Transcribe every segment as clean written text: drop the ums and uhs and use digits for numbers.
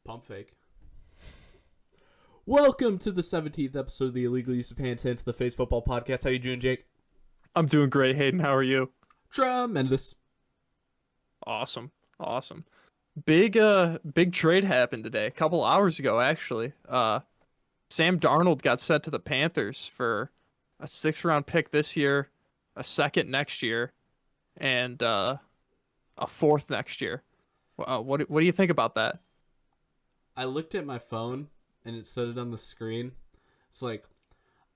Pump fake. Welcome to the 17th episode of the Illegal Use of Hand to the Face Football Podcast. How you doing, Jake? I'm doing great, Hayden. How are you? Tremendous. Awesome. Big trade happened today, a couple hours ago actually. Sam Darnold got sent to the Panthers for a 6th round pick this year, a 2nd next year, and a 4th next year. What do you think about that? I looked at my phone and it said it on the screen. It's like,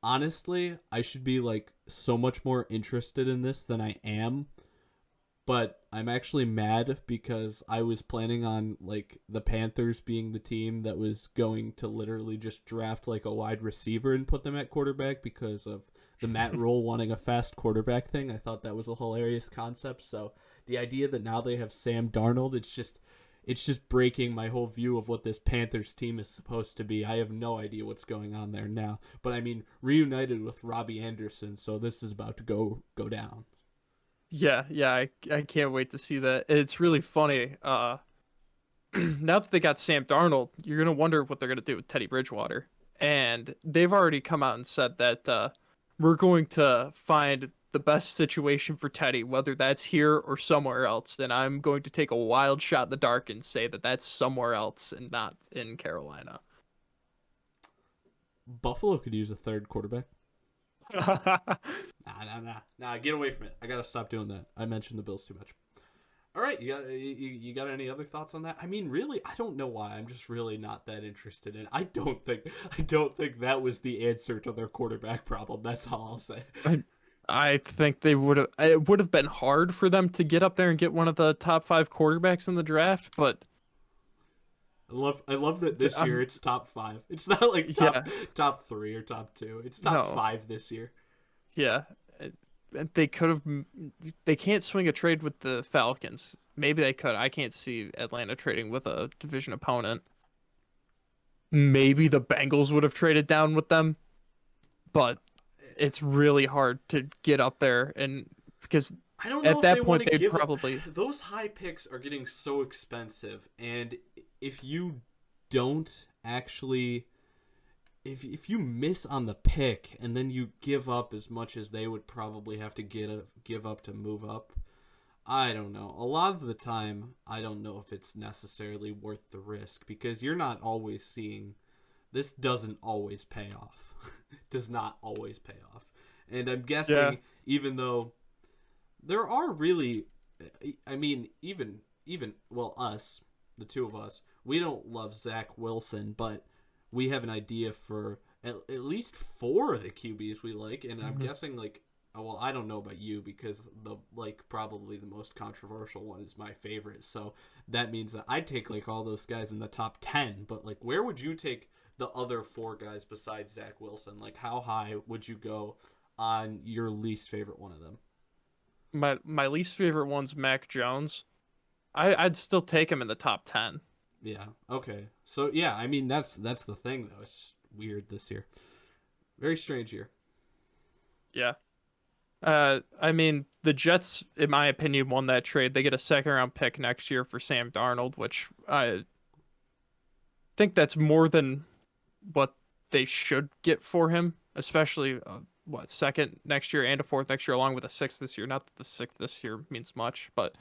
honestly, I should be like so much more interested in this than I am. But I'm actually mad because I was planning on like the Panthers being the team that was going to literally just draft like a wide receiver and put them at quarterback because of the Matt Rule wanting a fast quarterback thing. I thought that was a hilarious concept. So the idea that now they have Sam Darnold, it's just breaking my whole view of what this Panthers team is supposed to be. I have no idea what's going on there now. But I mean, reunited with Robbie Anderson, so this is about to go down. Yeah, I can't wait to see that. It's really funny. Now that they got Sam Darnold, you're gonna wonder what they're gonna do with Teddy Bridgewater. And they've already come out and said that we're going to find the best situation for Teddy, whether that's here or somewhere else. And I'm going to take a wild shot in the dark and say that that's somewhere else and not in Carolina. Buffalo could use a third quarterback. Nah, get away from it. I gotta stop doing that. I mentioned the Bills too much. All right, you got any other thoughts on that? I mean, really, I don't know why. I'm just really not that interested in. I don't think that was the answer to their quarterback problem. That's all I'll say. I think they would have. It would have been hard for them to get up there and get one of the top 5 quarterbacks in the draft, but I love that this year it's top 5. It's not like top 3 or top 2. It's top 5 this year. Yeah, they could have. They can't swing a trade with the Falcons. Maybe they could. I can't see Atlanta trading with a division opponent. Maybe the Bengals would have traded down with them, but it's really hard to get up there, and because I don't know at if that they point want to they'd give probably those high picks are getting so expensive, and if you don't actually, if you miss on the pick and then you give up as much as they would probably have to give up to move up, I don't know. A lot of the time, I don't know if it's necessarily worth the risk because you're not always seeing. This doesn't always pay off. Does not always pay off. And I'm guessing even though there are really, I mean, even well, us, the two of us, we don't love Zach Wilson, but we have an idea for at least 4 of the QBs we like, and I'm guessing like, well, I don't know about you because probably the most controversial one is my favorite. So that means that I'd take like all those guys in the top 10, but like where would you take the other 4 guys besides Zach Wilson? Like how high would you go on your least favorite one of them? my least favorite one's Mac Jones. I'd still take him in the top 10. Yeah. Okay. So yeah, I mean that's the thing though. It's just weird this year. Very strange year. Yeah. I mean, the Jets, in my opinion, won that trade. They get a 2nd round pick next year for Sam Darnold, which I think that's more than what they should get for him, especially 2nd next year and a 4th next year, along with a 6th this year. Not that the 6th this year means much, but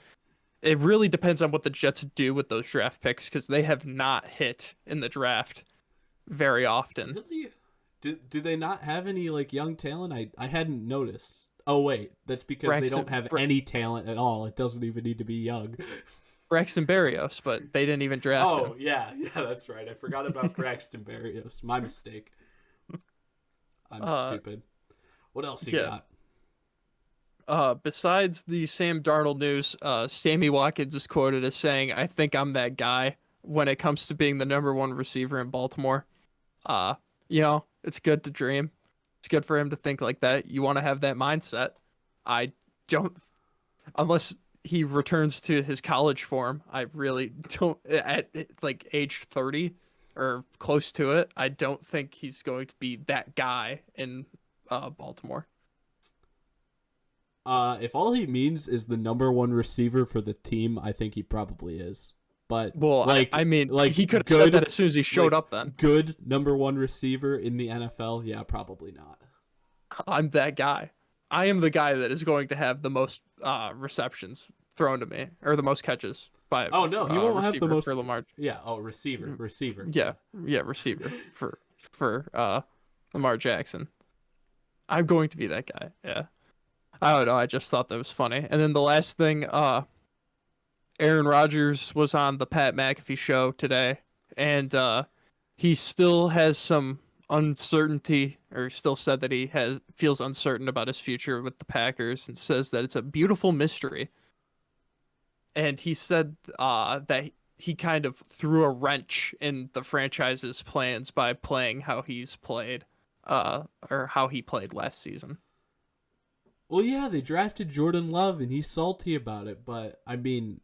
it really depends on what the Jets do with those draft picks because they have not hit in the draft very often. Really? Do they not have any like young talent? I hadn't noticed. Oh wait, that's because they don't have any talent at all. It doesn't even need to be young. Braxton Berrios, but they didn't even draft him. Oh yeah, that's right. I forgot about Braxton Berrios. My mistake. I'm stupid. What else you got? Besides the Sam Darnold news, Sammy Watkins is quoted as saying, "I think I'm that guy when it comes to being the number 1 receiver in Baltimore." It's good to dream. It's good for him to think like that. You want to have that mindset. I don't, unless he returns to his college form. I really don't. At like age 30 or close to it, I don't think he's going to be that guy in Baltimore. If all he means is the number 1 receiver for the team, I think he probably is. But Well, I mean, he could like have said that as soon as he showed like up then. good number one receiver in the NFL, yeah, probably not. I'm that guy. I am the guy that is going to have the most receptions thrown to me, or the most catches by Oh no, he won't have the receiver most. for Lamar. Yeah, oh receiver. Yeah, Yeah, yeah, receiver for Lamar Jackson. I'm going to be that guy. Yeah. I don't know. I just thought that was funny. And then the last thing, Aaron Rodgers was on the Pat McAfee show today, and he still has some uncertainty, or still said that he has feels uncertain about his future with the Packers, and says that it's a beautiful mystery. And he said that he kind of threw a wrench in the franchise's plans by playing how he's played, or how he played last season. well, yeah, they drafted Jordan Love, and he's salty about it. But I mean,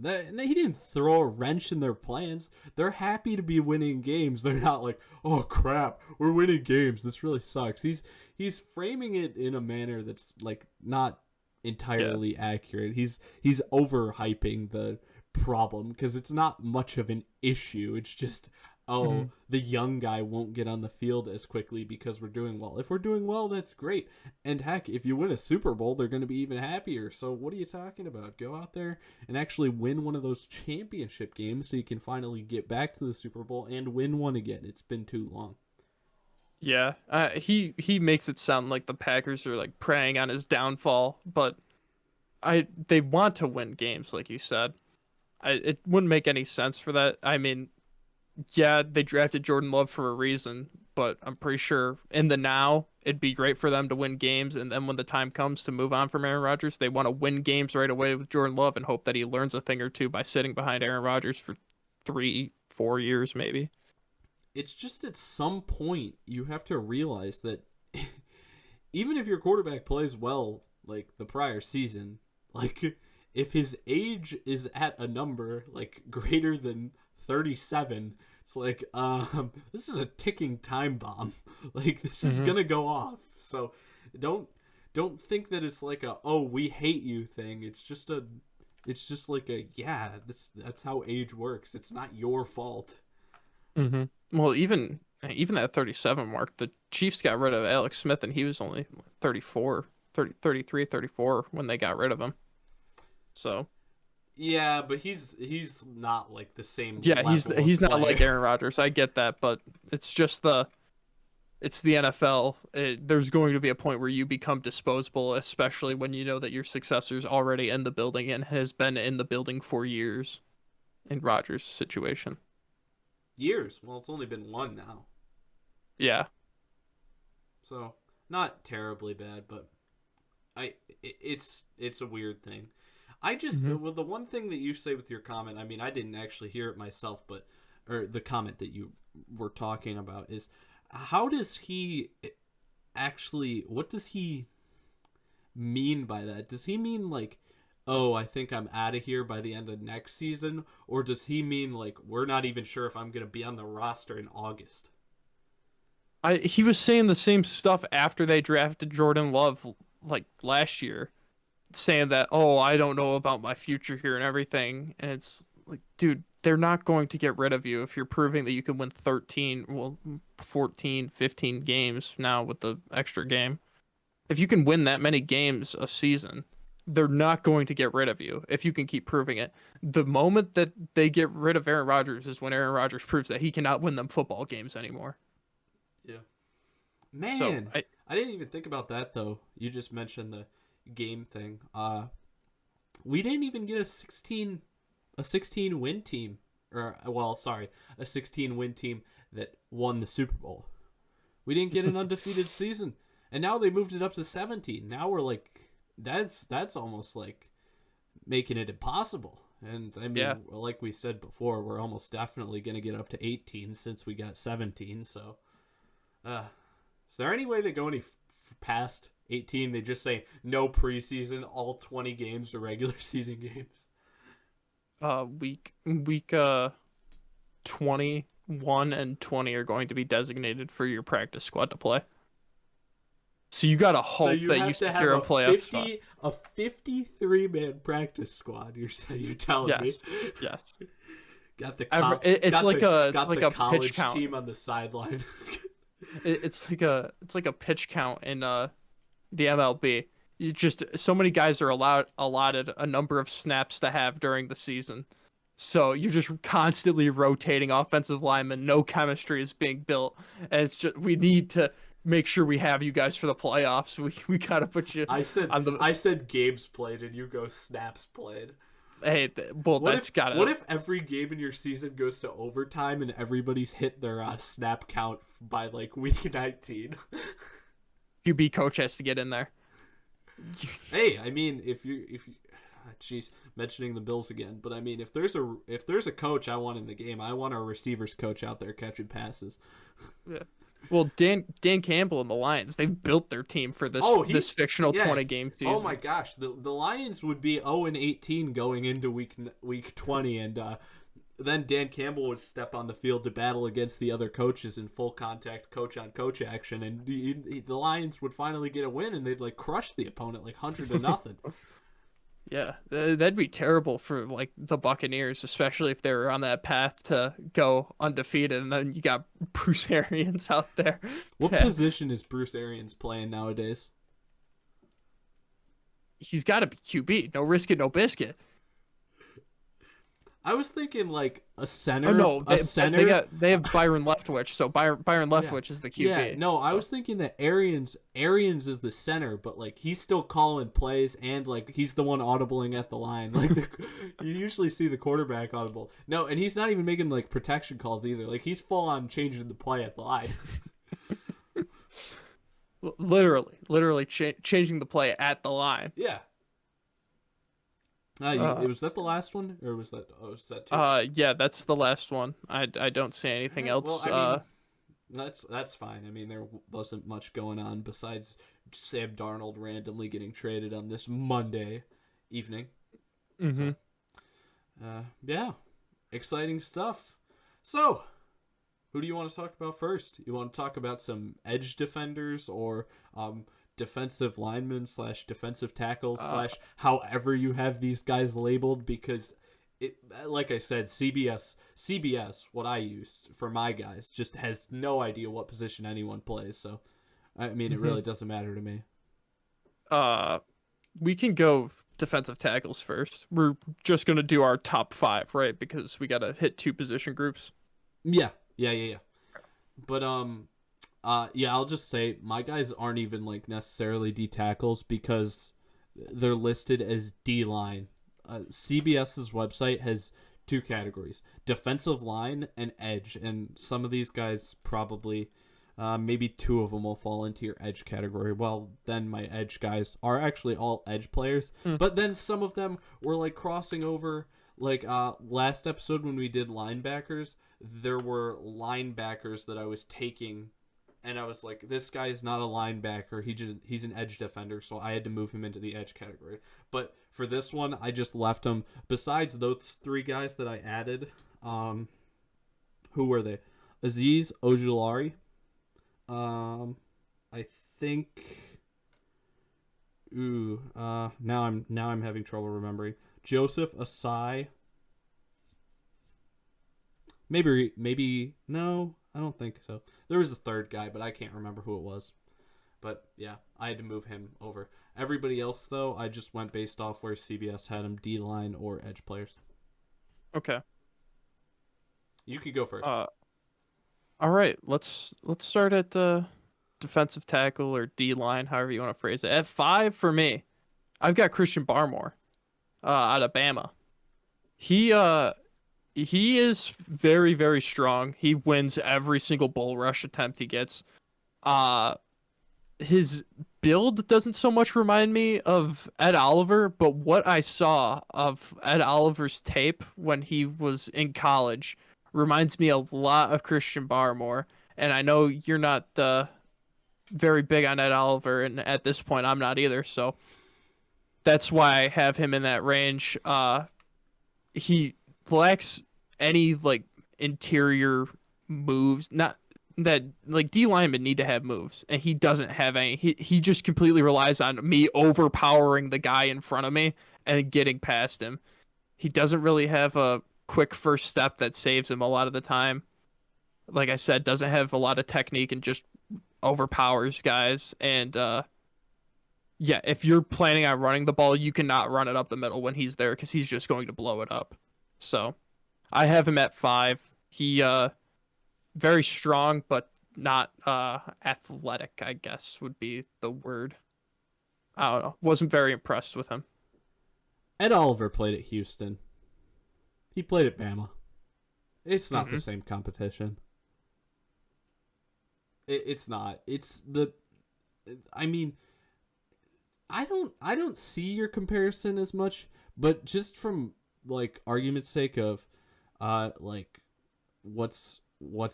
he didn't throw a wrench in their plans. They're happy to be winning games. They're not like, oh crap, we're winning games. This really sucks. He's framing it in a manner that's like not Yeah. entirely accurate. He's overhyping the problem because it's not much of an issue. It's just, Hmm. oh, the young guy won't get on the field as quickly because we're doing well. If we're doing well, that's great. And heck, if you win a Super Bowl, they're going to be even happier. So what are you talking about? Go out there and actually win one of those championship games so you can finally get back to the Super Bowl and win one again. It's been too long. Yeah, he makes it sound like the Packers are like preying on his downfall, but they want to win games, like you said. It wouldn't make any sense for that. I mean, yeah, they drafted Jordan Love for a reason, but I'm pretty sure in the now it'd be great for them to win games, and then when the time comes to move on from Aaron Rodgers, they want to win games right away with Jordan Love and hope that he learns a thing or two by sitting behind Aaron Rodgers for 3, 4 years maybe. It's just at some point you have to realize that even if your quarterback plays well like the prior season, like if his age is at a number like greater than 37, it's like this is a ticking time bomb. Like this is Hmm. going to go off. So don't don't think that it's like a oh we hate you thing. It's just like a yeah, that's how age works. It's not your fault. Hmm. Well, even at 37 mark, the Chiefs got rid of Alex Smith and he was only 34, 30, 33, 34 when they got rid of him. So, Yeah, but he's not like the same yeah, level of he's not like player. Aaron Rodgers. I get that, but it's just it's the NFL. There's going to be a point where you become disposable, especially when you know that your successor's already in the building and has been in the building for years in Rodgers' situation. Years. Well, it's only been one now, Yeah. so not terribly bad, but it's a weird thing. I just Hmm. well the one thing that you say with your comment, I mean, I didn't actually hear it myself, but or the comment that you were talking about is how does he actually what does he mean by that? Does he mean like, oh, I think I'm out of here by the end of next season? Or does he mean like, we're not even sure if I'm going to be on the roster in August? He was saying the same stuff after they drafted Jordan Love like last year, saying that, "Oh, I don't know about my future here and everything." And it's like, dude, they're not going to get rid of you if you're proving that you can win 13, well, 14, 15 games now with the extra game. If you can win that many games a season, they're not going to get rid of you if you can keep proving it. The moment that they get rid of Aaron Rodgers is when Aaron Rodgers proves that he cannot win them football games anymore. Yeah. So, Man, I didn't even think about that though. You just mentioned the game thing. We didn't even get a 16 win team or well, sorry, a 16 win team that won the Super Bowl. We didn't get an undefeated season. And now they moved it up to 17. Now we're like that's almost like making it impossible. And I yeah. mean, like we said before, we're almost definitely going to get up to 18 since we got 17. So, uh, is there any way they go any past 18? They just say no preseason, all 20 games are regular season games. Week 21 and 20 are going to be designated for your practice squad to play. So you gotta So hope you that you have to have secure a playoff spot. a 53-man practice squad. You're telling me? Yes, yes. Got the It's like a pitch college count. team on the sideline. It's like a pitch count in the MLB. You just so many guys are allotted a number of snaps to have during the season. So you're just constantly rotating offensive linemen. No chemistry is being built, and it's just we need to make sure we have you guys for the playoffs. We gotta put you on the. I said games played and you go snaps played. Hey, well, that's What gotta. if every game in your season goes to overtime and everybody's hit their snap count by like week 19? QB coach has to get in there. Hey, I mean, jeez, mentioning the Bills again, but I mean, if there's a coach I want in the game, I want our receivers coach out there catching passes. Yeah. Well, Dan Campbell and the Lions, they've built their team for this fictional 20-game season. Oh my gosh, the Lions would be 0-18 going into week 20, and then Dan Campbell would step on the field to battle against the other coaches in full contact coach on coach action, and the Lions would finally get a win, and they'd like crush the opponent like 100-0. Yeah, that'd be terrible for like the Buccaneers, especially if they were on that path to go undefeated, and then you got Bruce Arians out there. What Yeah. position is Bruce Arians playing nowadays? He's got to be QB. No risk it, no biscuit. I was thinking like a center. Oh no, a center. they have Byron Leftwich, so Byron Leftwich is the QB. Yeah, no, I was thinking that Arians is the center, but like he's still calling plays and like he's the one audibling at the line. Like you usually see the quarterback audible. No, and he's not even making like protection calls either. Like he's full on changing the play at the line. Literally changing the play at the line. Yeah. Was that the last one, or was that? Oh, was that two? Yeah, that's the last one. I don't see anything else. Well, I mean, that's fine. I mean, there wasn't much going on besides Sam Darnold randomly getting traded on this Monday evening. Mm-hmm. So, yeah, exciting stuff. So, who do you want to talk about first? You want to talk about some edge defenders or defensive linemen / defensive tackles / however you have these guys labeled? Because it, like I said, CBS, what I use for my guys, just has no idea what position anyone plays. So, I mean, it really doesn't matter to me. We can go defensive tackles first. We're just gonna do our top 5, right? Because we gotta hit 2 position groups. Yeah. But yeah, I'll just say my guys aren't even like necessarily D tackles because they're listed as D line. CBS's website has 2 categories: defensive line and edge, and some of these guys probably, maybe 2 of them will fall into your edge category. Well, then my edge guys are actually all edge players, but then some of them were like crossing over. Like last episode when we did linebackers, there were linebackers that I was taking, and I was like, this guy is not a linebacker. He's an edge defender, so I had to move him into the edge category. But for this one, I just left him. Besides those 3 guys that I added, who were they? Azeez Ojulari. I think. Now I'm having trouble remembering. Joseph Asai. Maybe no, I don't think so. There was a 3rd guy, but I can't remember who it was. But yeah, I had to move him over. Everybody else though, I just went based off where CBS had him, D line or edge players. Okay. You could go first. All right, let's start at the defensive tackle or D line, however you want to phrase it. At 5 for me, I've got Christian Barmore, out of Bama. He is very, very strong. He wins every single bull rush attempt he gets. His build doesn't so much remind me of Ed Oliver, but what I saw of Ed Oliver's tape when he was in college reminds me a lot of Christian Barmore. And I know you're not very big on Ed Oliver, and at this point I'm not either, so that's why I have him in that range. He lacks any like interior moves, not that like D linemen need to have moves, and he doesn't have any. He just completely relies on me overpowering the guy in front of me and getting past him. He doesn't really have a quick first step that saves him a lot of the time. Like I said, doesn't have a lot of technique and just overpowers guys. And yeah, if you're planning on running the ball, you cannot run it up the middle when he's there because he's just going to blow it up. So I have him at 5. He very strong, but not athletic, I guess would be the word. I don't know. Wasn't very impressed with him. Ed Oliver played at Houston. He played at Bama. It's not the same competition. It's not. It's the. I mean, I don't see your comparison as much, but just from like argument's sake of, like, what's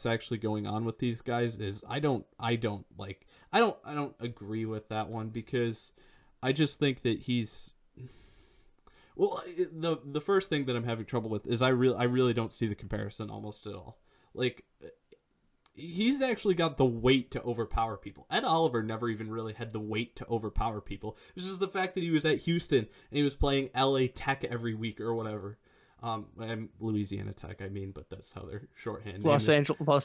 actually going on with these guys is I don't agree with that one because I just think that he's. Well, the first thing that I'm having trouble with is I really don't see the comparison almost at all. Like, he's actually got the weight to overpower people. Ed Oliver never even really had the weight to overpower people. It's just the fact that he was at Houston and he was playing LA Tech every week or whatever. And Louisiana Tech, I mean, but that's how they're shorthand. Los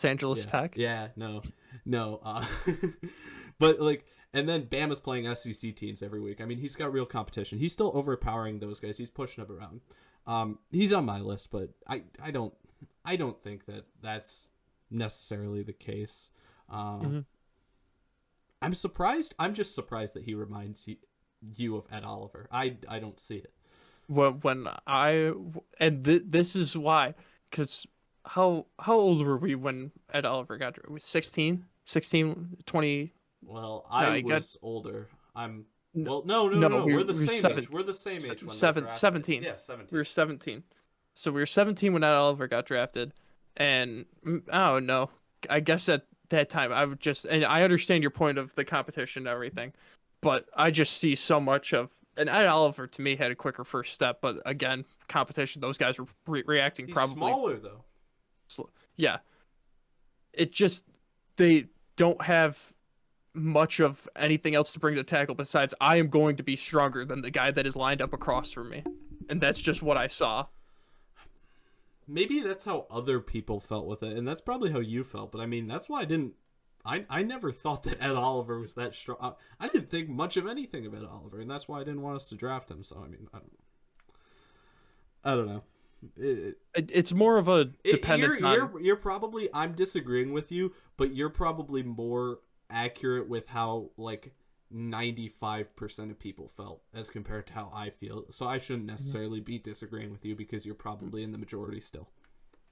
Angeles yeah, Tech. Yeah, no. But like, and then Bama's playing SEC teams every week. I mean, he's got real competition. He's still overpowering those guys. He's pushing them around. He's on my list, but I don't think that that's necessarily the case. I'm surprised. I'm just surprised that he reminds you of Ed Oliver. I don't see it. This is why, because how old were we when Ed Oliver got drafted? 16, 20. Well, I was older. No. We're the same age. We're the same age when 17. Yeah, 17. We were 17. So we were 17 when Ed Oliver got drafted, and I don't know. I guess at that time and I understand your point of the competition and everything, but I just see so much of. And Ed Oliver, to me, had a quicker first step. But again, competition, those guys were reacting probably. He's smaller, though. Yeah. It just, they don't have much of anything else to bring to the tackle besides, I am going to be stronger than the guy that is lined up across from me. And that's just what I saw. Maybe that's how other people felt with it. And that's probably how you felt. But I mean, that's why I never thought that Ed Oliver was that strong. I didn't think much of anything of Ed Oliver, and that's why I didn't want us to draft him. So I mean, I don't know. It's more of a dependence on. You're probably. I'm disagreeing with you, but you're probably more accurate with how like 95% of people felt as compared to how I feel. So I shouldn't necessarily be disagreeing with you because you're probably in the majority still.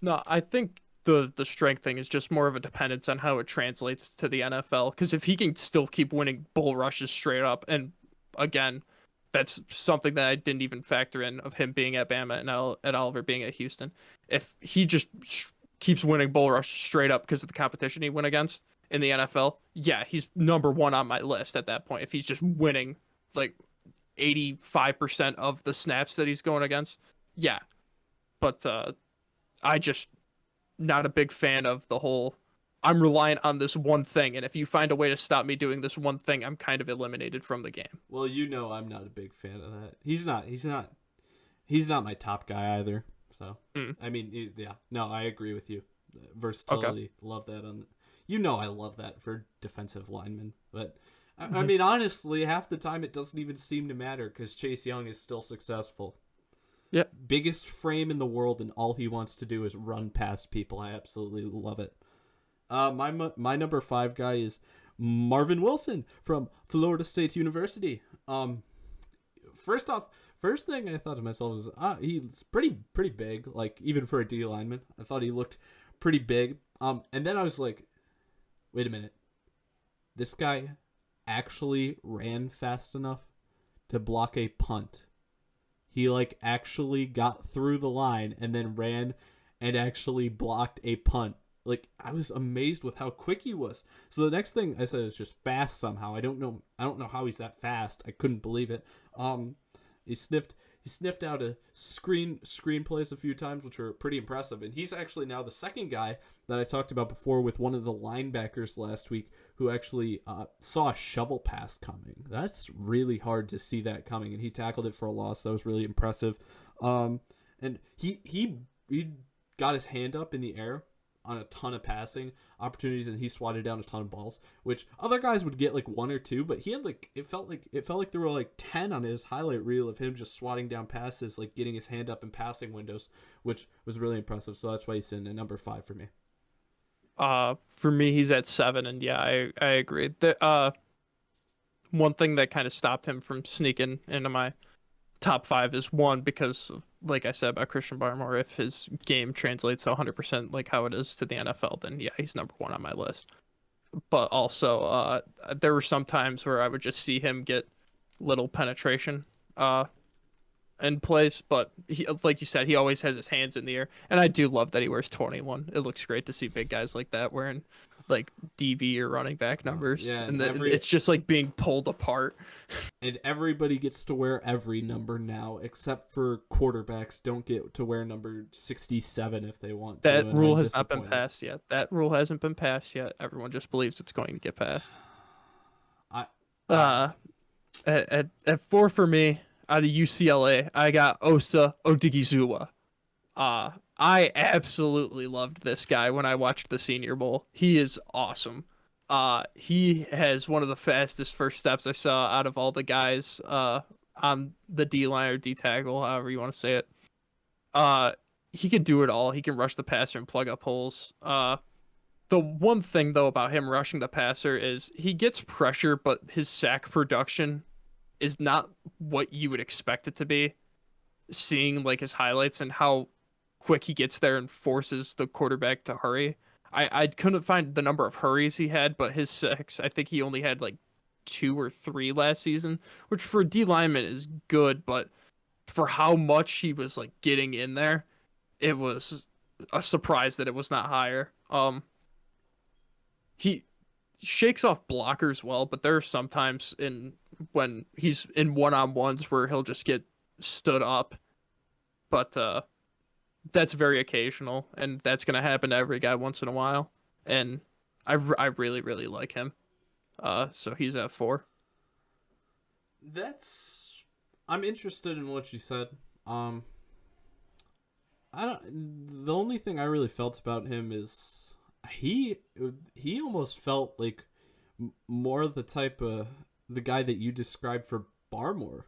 No, I think the strength thing is just more of a dependence on how it translates to the NFL. Because if he can still keep winning bull rushes straight up, and again, that's something that I didn't even factor in of him being at Bama and at Oliver being at Houston. If he just keeps winning bull rushes straight up because of the competition he went against in the NFL, yeah, he's number one on my list at that point. If he's just winning like 85% of the snaps that he's going against, yeah. But I just not a big fan of the whole I'm reliant on this one thing, and if you find a way to stop me doing this one thing, I'm kind of eliminated from the game. Well, you know I'm not a big fan of that. He's not my top guy either. So I mean, yeah, no, I agree with you. Versatility, love that on. I love that for defensive linemen, but I mean, honestly, half the time it doesn't even seem to matter because Chase Young is still successful. Yeah. Biggest frame in the world, and all he wants to do is run past people. I absolutely love it. My number 5 guy is Marvin Wilson from Florida State University. First thing I thought to myself was, he's pretty big, like even for a D lineman. I thought he looked pretty big. And then I was like, wait a minute, this guy actually ran fast enough to block a punt. He like actually got through the line and then ran and actually blocked a punt. Like, I was amazed with how quick he was. So the next thing I said is just fast somehow. I don't know how he's that fast. I couldn't believe it. He sniffed he sniffed out a screenplays a few times, which were pretty impressive. And he's actually now the second guy that I talked about before with one of the linebackers last week who actually saw a shovel pass coming. That's really hard to see that coming, and he tackled it for a loss. That was really impressive. And he got his hand up in the air on a ton of passing opportunities, and he swatted down a ton of balls, which other guys would get like one or two, but he had like it felt like there were like 10 on his highlight reel of him just swatting down passes, like getting his hand up in passing windows, which was really impressive. So that's why he's in at number 5 for me. For me, he's at 7, and yeah, I agree. The one thing that kind of stopped him from sneaking into my top 5 is one because of, like I said about Christian Barmore, if his game translates to 100% like how it is to the NFL, then yeah, he's number 1 on my list. But also, there were some times where I would just see him get little penetration in plays, but he, like you said, he always has his hands in the air, and I do love that he wears 21. It looks great to see big guys like that wearing like DB or running back numbers, Yeah, and it's just like being pulled apart. And everybody gets to wear every number now, except for quarterbacks don't get to wear number 67 if they want to. That And rule I'm has not been disappointed. passed yet. That rule hasn't been passed yet. Everyone just believes it's going to get passed. I, I Uh, at 4 for me, out of UCLA, I got Osa Odigizua. I absolutely loved this guy when I watched the Senior Bowl. He is awesome. He has one of the fastest first steps I saw out of all the guys on the D line or D tackle, however you want to say it. Uh, he can do it all. He can rush the passer and plug up holes. The one thing though about him rushing the passer is he gets pressure, but his sack production is not what you would expect it to be. Seeing like his highlights and how quick he gets there and forces the quarterback to hurry. I couldn't find the number of hurries he had, but his sacks, I think he only had like 2 or 3 last season, which for a D lineman is good, but for how much he was like getting in there, it was a surprise that it was not higher. He shakes off blockers well, but there are sometimes in when he's in one-on-ones where he'll just get stood up. But that's very occasional, and that's going to happen to every guy once in a while. And I really, really like him. So he's at 4. that's I'm interested in what you said. I don't. The only thing I really felt about him is he he almost felt like more the type of the guy that you described for Barmore,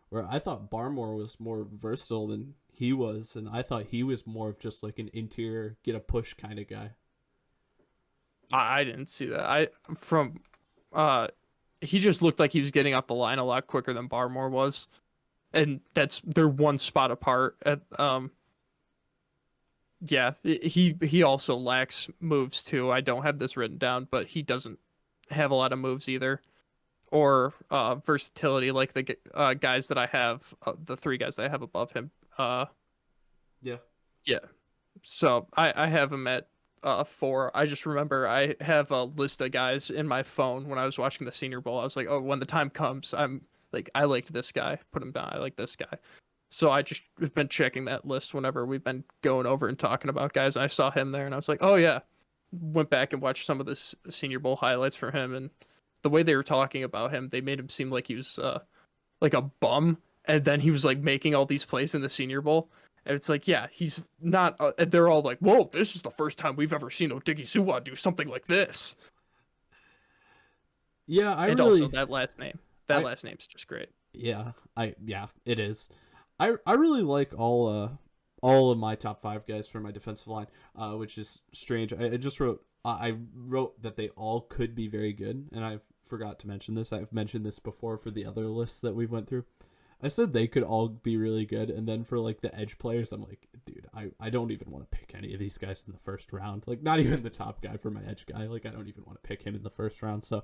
where I thought Barmore was more versatile than he was, and I thought he was more of just like an interior get a push kind of guy. I didn't see that. Uh, he just looked like he was getting off the line a lot quicker than Barmore was, and they're one spot apart. Yeah, he also lacks moves too. I don't have this written down, but he doesn't have a lot of moves either, or versatility like the guys that I have, the 3 guys that I have above him. Yeah. Yeah. So I have him at 4. I just remember I have a list of guys in my phone when I was watching the Senior Bowl. I was like, oh, when the time comes, I'm like, I liked this guy. Put him down. I like this guy. So I just have been checking that list whenever we've been going over and talking about guys. And I saw him there, and I was like, oh yeah. Went back and watched some of the Senior Bowl highlights for him, and the way they were talking about him, they made him seem like he was like a bum, and then he was like making all these plays in the Senior Bowl. And it's like, yeah, he's not. And they're all like, "Whoa, this is the first time we've ever seen Odigizua do something like this." Yeah, And also that last name. That I last name's just great. yeah, it is. I really like all of my top 5 guys for my defensive line, which is strange. I just I wrote that they all could be very good, and I forgot to mention this. I've mentioned this before for the other lists that we've went through. I said they could all be really good, and then for like the edge players, I'm like, dude, I don't even want to pick any of these guys in the first round. Like, not even the top guy for my edge guy. Like, I don't even want to pick him in the first round. So,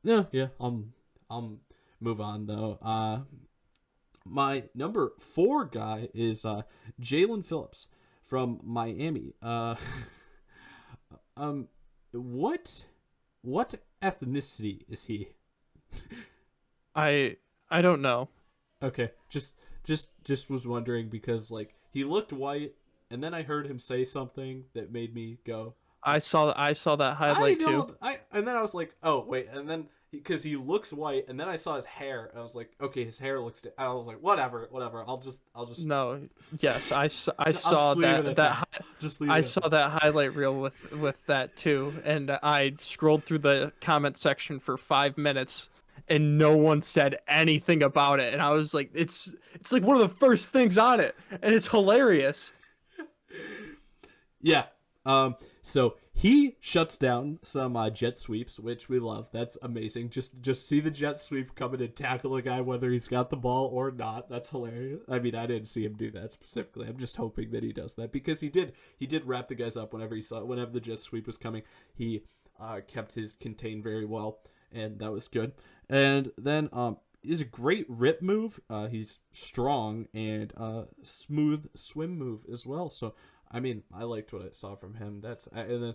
yeah, I'll move on though. My number 4 guy is Jalen Phillips from Miami. What ethnicity is he? I don't know. Okay, just was wondering because like he looked white, and then I heard him say something that made me go, I saw that I highlight too. don't. And then I was like, oh wait, and then because he looks white, and then I saw his hair, and I was like, okay, his hair looks. I was like, whatever. No, yes, I I'll just saw leave it that at that. Just leave I it at saw that. that highlight reel with that too, and I scrolled through the comment section for 5 minutes, and no one said anything about it, and I was like, it's like one of the first things on it, and it's hilarious. Yeah. So he shuts down some jet sweeps, which we love. That's amazing. Just see the jet sweep come in and tackle a guy whether he's got the ball or not. That's hilarious. I mean, I didn't see him do that specifically. I'm just hoping that he does that because he did wrap the guys up whenever the jet sweep was coming. He kept his contain very well, and that was good. And then is a great rip move. He's strong and smooth swim move as well. So I mean, I liked what I saw from him. And then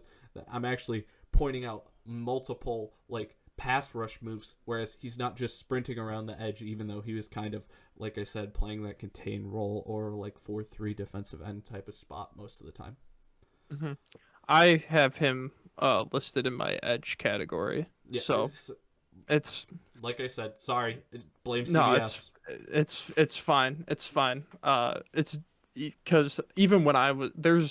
I'm actually pointing out multiple like pass rush moves, whereas he's not just sprinting around the edge, even though he was kind of like I said, playing that contain role or like 4-3 defensive end type of spot most of the time. hmm I have him listed in my edge category, Yeah, so it's like I said. Sorry, blame no, CBS. it's fine, it's fine. It's because even when there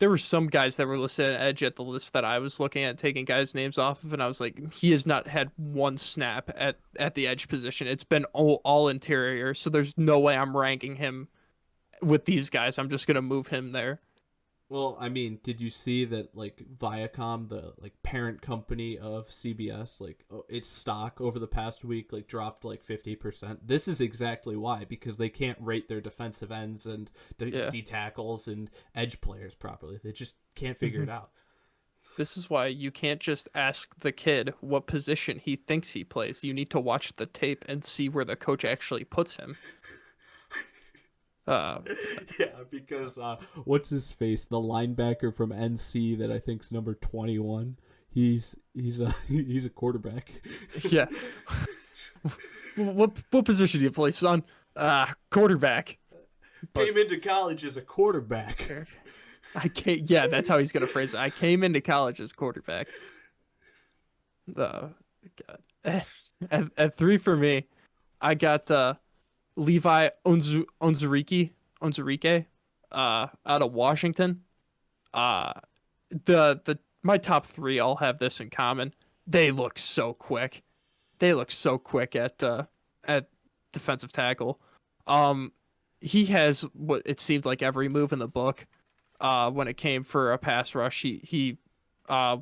were some guys that were listed at edge at the list that I was looking at taking guys' names off of, and I was like, he has not had one snap at the edge position. It's been all interior, so there's no way I'm ranking him with these guys. I'm just gonna move him there. Well, I mean, did you see that like Viacom, the like parent company of CBS, like its stock over the past week like dropped like 50%. This is exactly why, because they can't rate their defensive ends and Yeah. D tackles and edge players properly. They just can't figure Mhm. it out. This is why you can't just ask the kid what position he thinks he plays. You need to watch the tape and see where the coach actually puts him. Uh, Yeah, because what's his face? The linebacker from NC that I think's number 21. He's a he's a quarterback. yeah. What position do you play, son? Quarterback. But Came into college as a quarterback. I can't. Yeah, that's how he's gonna phrase it. I came into college as quarterback. God. At three for me, I got Levi Onzurike, out of Washington. Uh, the my top three all have this in common. They look so quick. They look so quick at defensive tackle. Um, he has what it seemed like every move in the book. When it came for a pass rush, he uh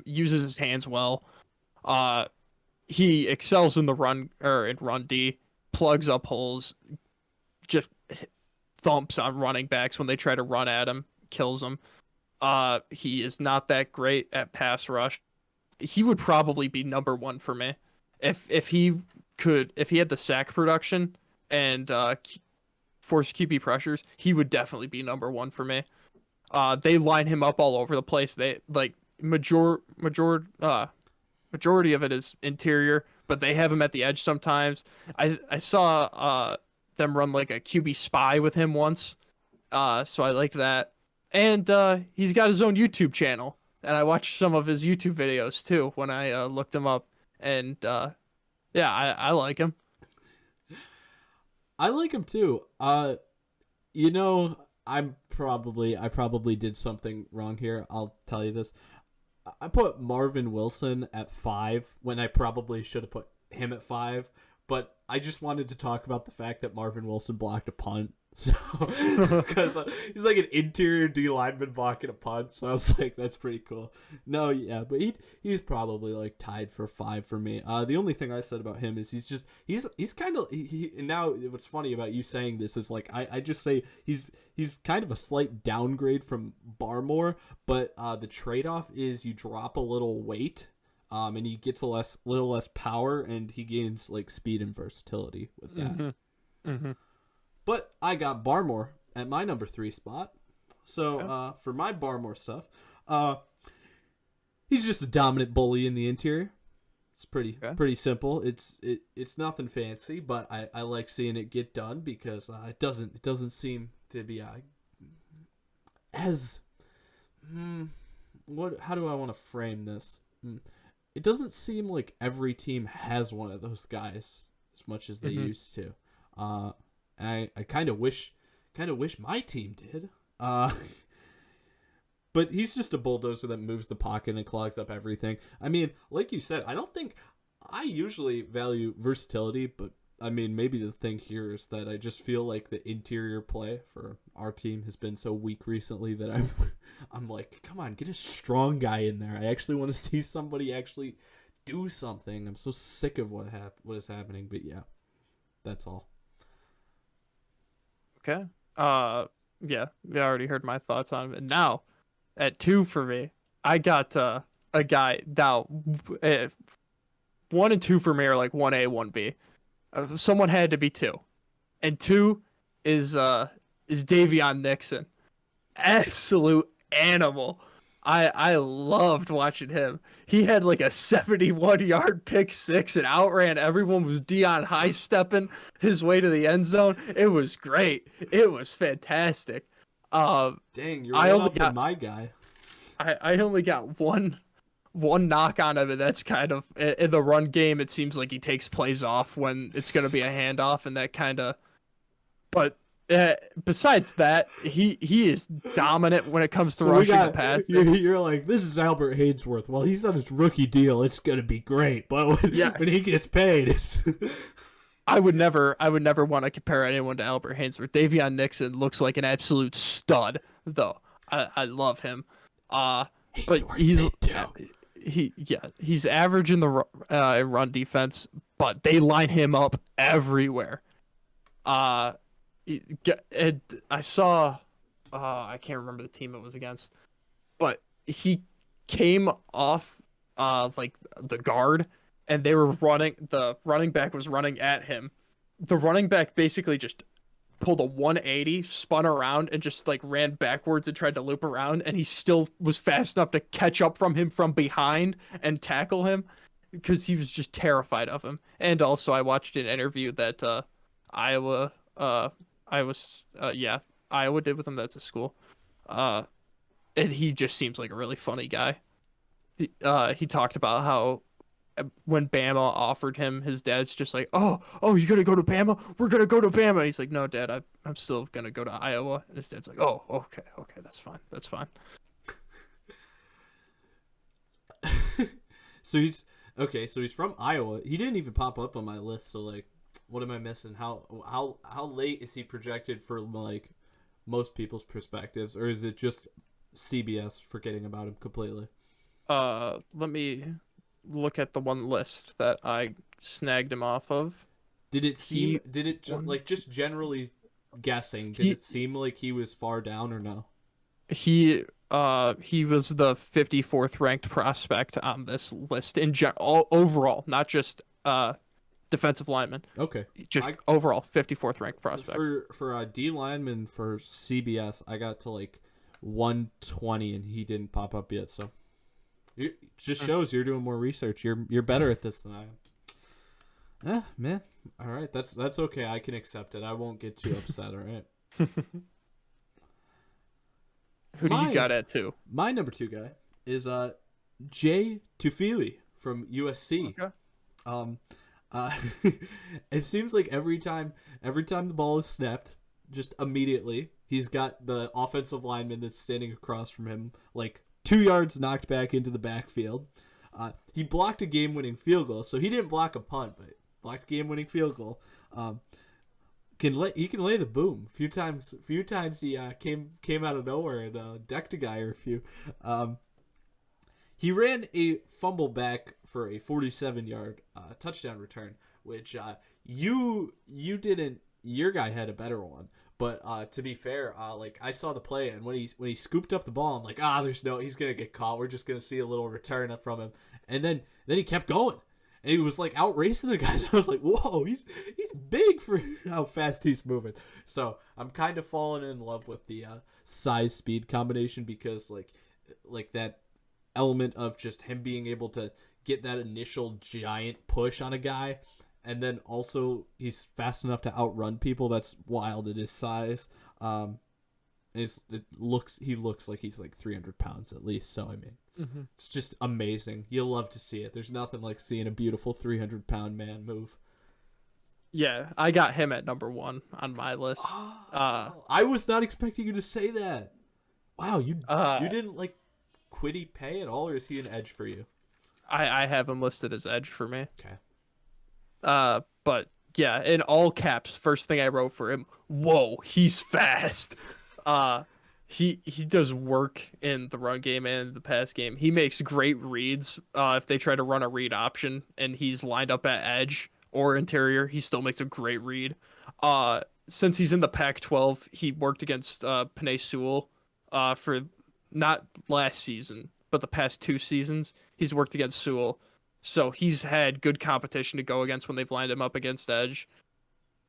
uses his hands well. Uh, he excels in the run or in run D, plugs up holes, just thumps on running backs when they try to run at him, kills them. He is not that great at pass rush. He would probably be number one for me if he had the sack production and force QB pressures. He would definitely be number one for me. They line him up all over the place. They like majority of it is interior, but they have him at the edge sometimes. I saw them run like a QB spy with him once, so I like that. And he's got his own YouTube channel, and I watched some of his YouTube videos too when I looked him up. And yeah, I like him. I like him too. You know, I probably did something wrong here. I'll tell you this. I put Marvin Wilson at 5 when I probably should have put him at 5, but I just wanted to talk about the fact that Marvin Wilson blocked a punt. So, because he's like an interior D lineman blocking a punt, so I was like, that's pretty cool. No, yeah, but he's probably like tied for 5 for me. The only thing I said about him is he's kind of and now what's funny about you saying this is like I just say he's kind of a slight downgrade from Barmore, but the trade off is you drop a little weight. And he gets little less power, and he gains like speed and versatility with that. Mm-hmm. Mm-hmm. But I got Barmore at my number 3 spot. So Okay. for my Barmore stuff, he's just a dominant bully in the interior. It's pretty simple. It's nothing fancy, but I like seeing it get done because it doesn't seem to be as what how do I want to frame this? It doesn't seem like every team has one of those guys as much as they used to. I kind of wish my team did. But he's just a bulldozer that moves the pocket and clogs up everything. I mean, like you said, I usually value versatility, but I mean, maybe the thing here is that I just feel like the interior play for our team has been so weak recently that I'm like, come on, get a strong guy in there. I actually want to see somebody actually do something. I'm so sick of what is happening, but yeah, that's all. Okay. Yeah, you already heard my thoughts on it. Now, at 2 for me, I got a guy now. 1 and 2 for me are like 1A, 1B. Someone had to be 2, and 2 is Davion Nixon, absolute animal. I loved watching him. He had like a 71-yard pick six and outran everyone. Was Dion high stepping his way to the end zone. It was great. It was fantastic. Dang, you're I one only up got in my guy. I only got one knock on him, and that's kind of in the run game. It seems like he takes plays off when it's going to be a handoff, and that kind of. But besides that, he is dominant when it comes to rushing the pass. You're like, this is Albert Haynesworth. Well, he's on his rookie deal. It's gonna be great, but when he gets paid, it's. I would never want to compare anyone to Albert Haynesworth. Davion Nixon looks like an absolute stud, though. I love him. But he's average in the run defense, but they line him up everywhere. I saw, I can't remember the team it was against, but he came off like the guard, and they were running. The running back was running at him. The running back basically just pulled a 180, spun around, and just like ran backwards and tried to loop around, and he still was fast enough to catch up from him from behind and tackle him because he was just terrified of him. And also, I watched an interview that Iowa did with him. That's a school. And he just seems like a really funny guy. He talked about how when Bama offered him, his dad's just like, oh, you're gonna go to Bama? We're gonna go to Bama. And he's like, no, Dad, I'm still gonna go to Iowa. And his dad's like, oh, okay, that's fine. So he's from Iowa. He didn't even pop up on my list. So like, what am I missing? How late is he projected for like most people's perspectives, or is it just CBS forgetting about him completely? Let me look at the one list that I snagged him off of. Just generally guessing, did it seem like he was far down or no? He was the 54th ranked prospect on this list in overall, not just defensive lineman. Okay. Just overall 54th ranked prospect. For a D lineman for CBS, I got to like 120 and he didn't pop up yet, so it just shows you're doing more research. You're better at this than I am. Yeah, man. All right, that's okay. I can accept it. I won't get too upset, all right? Who do you got at 2? My number 2 guy is Jay Tufili from USC. Okay. It seems like every time the ball is snapped, just immediately he's got the offensive lineman that's standing across from him like 2 yards knocked back into the backfield. He blocked a game-winning field goal, so he didn't block a punt, but blocked a game-winning field goal. He can lay the boom. A few times he came out of nowhere and decked a guy or a few. He ran a fumble back for a 47-yard touchdown return, which you didn't. Your guy had a better one, but to be fair, like I saw the play, and when he scooped up the ball, I'm like, he's gonna get caught. We're just gonna see a little return from him, and then he kept going, and he was like out racing the guys. I was like, whoa, he's big for how fast he's moving. So I'm kind of falling in love with the size speed combination because like that element of just him being able to get that initial giant push on a guy, and then also he's fast enough to outrun people. That's wild at his size. He looks like he's like 300 pounds at least. So I mean, it's just amazing. You'll love to see it. There's nothing like seeing a beautiful 300-pound man move. Yeah, I got him at number 1 on my list. I was not expecting you to say that. Wow, you Uh, didn't like Quiddy Pay at all, or is he an edge for you? I have him listed as edge for me. Okay. But yeah, in all caps, first thing I wrote for him, whoa, he's fast. Uh, he does work in the run game and the pass game. He makes great reads. If they try to run a read option and he's lined up at edge or interior, he still makes a great read. Since he's in the Pac-12, he worked against Penei Sewell, for not last season, but the past 2 seasons. He's worked against Sewell. So he's had good competition to go against when they've lined him up against edge,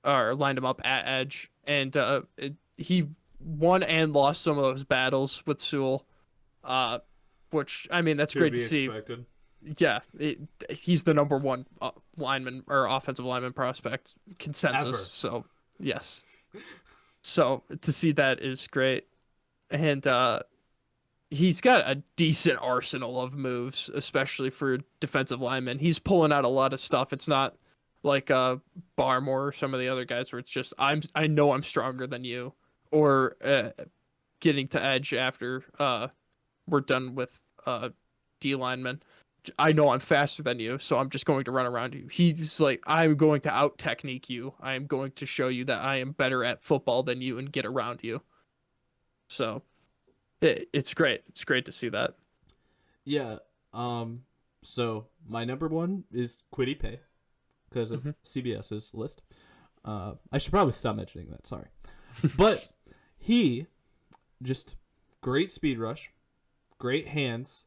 or lined him up at edge, and he won and lost some of those battles with Sewell, which I mean that's To great be to see. expected. Yeah, he's the number 1 lineman or offensive lineman prospect consensus. Ever. So yes, so to see that is great, and he's got a decent arsenal of moves, especially for defensive linemen. He's pulling out a lot of stuff. It's not like Barmore or some of the other guys where it's just I know I'm stronger than you, or getting to edge after we're done with D linemen. I know I'm faster than you, so I'm just going to run around you. He's like, I'm going to out technique you. I am going to show you that I am better at football than you and get around you. So it's great. It's great to see that. Yeah. So my number 1 is Quiddy Pay because of CBS's list. I should probably stop mentioning that. Sorry, but he just great speed rush, great hands.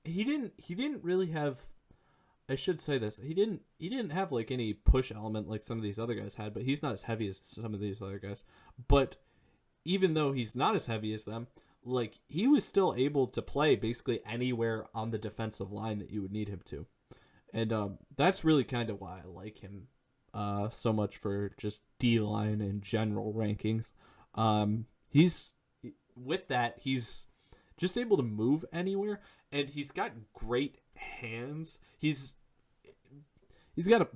He didn't really have. I should say this. He didn't have like any push element like some of these other guys had, but he's not as heavy as some of these other guys. But even though he's not as heavy as them, like he was still able to play basically anywhere on the defensive line that you would need him to. And that's really kind of why I like him so much for just D-line and general rankings. He's just able to move anywhere, and he's got great hands. He's got a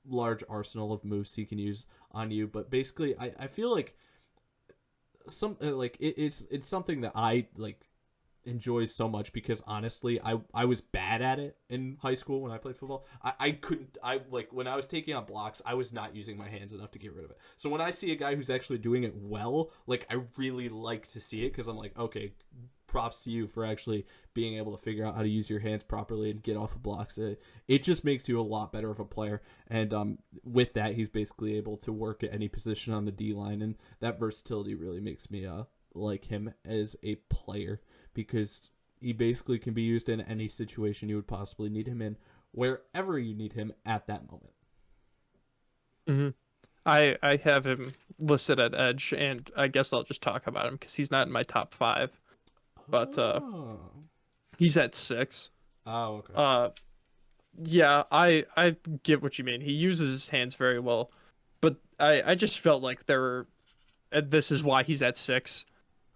large arsenal of moves he can use on you, but basically I feel like it's something that I like enjoy so much because honestly I was bad at it in high school when I played football. I when I was taking on blocks, I was not using my hands enough to get rid of it. So when I see a guy who's actually doing it well, like I really like to see it because I'm like, okay, props to you for actually being able to figure out how to use your hands properly and get off of blocks. It just makes you a lot better of a player. And with that, he's basically able to work at any position on the D line, and that versatility really makes me like him as a player because he basically can be used in any situation you would possibly need him in, wherever you need him at that moment. Mm-hmm. I have him listed at edge, and I guess I'll just talk about him because he's not in my top 5, but he's at 6. Oh, okay. Yeah, I get what you mean. He uses his hands very well, but I just felt like there were, and this is why he's at 6.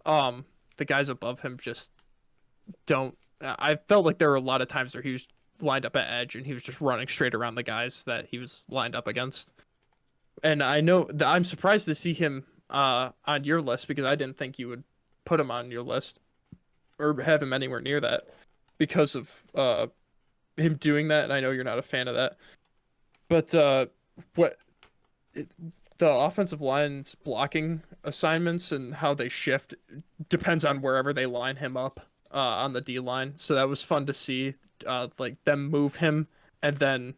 The guys above him just don't. I felt like there were a lot of times where he was lined up at edge and he was just running straight around the guys that he was lined up against. And I know that I'm surprised to see him on your list because I didn't think you would put him on your list or have him anywhere near that because of him doing that. And I know you're not a fan of that, but the offensive line's blocking assignments and how they shift depends on wherever they line him up on the D line. So that was fun to see, like them move him, and then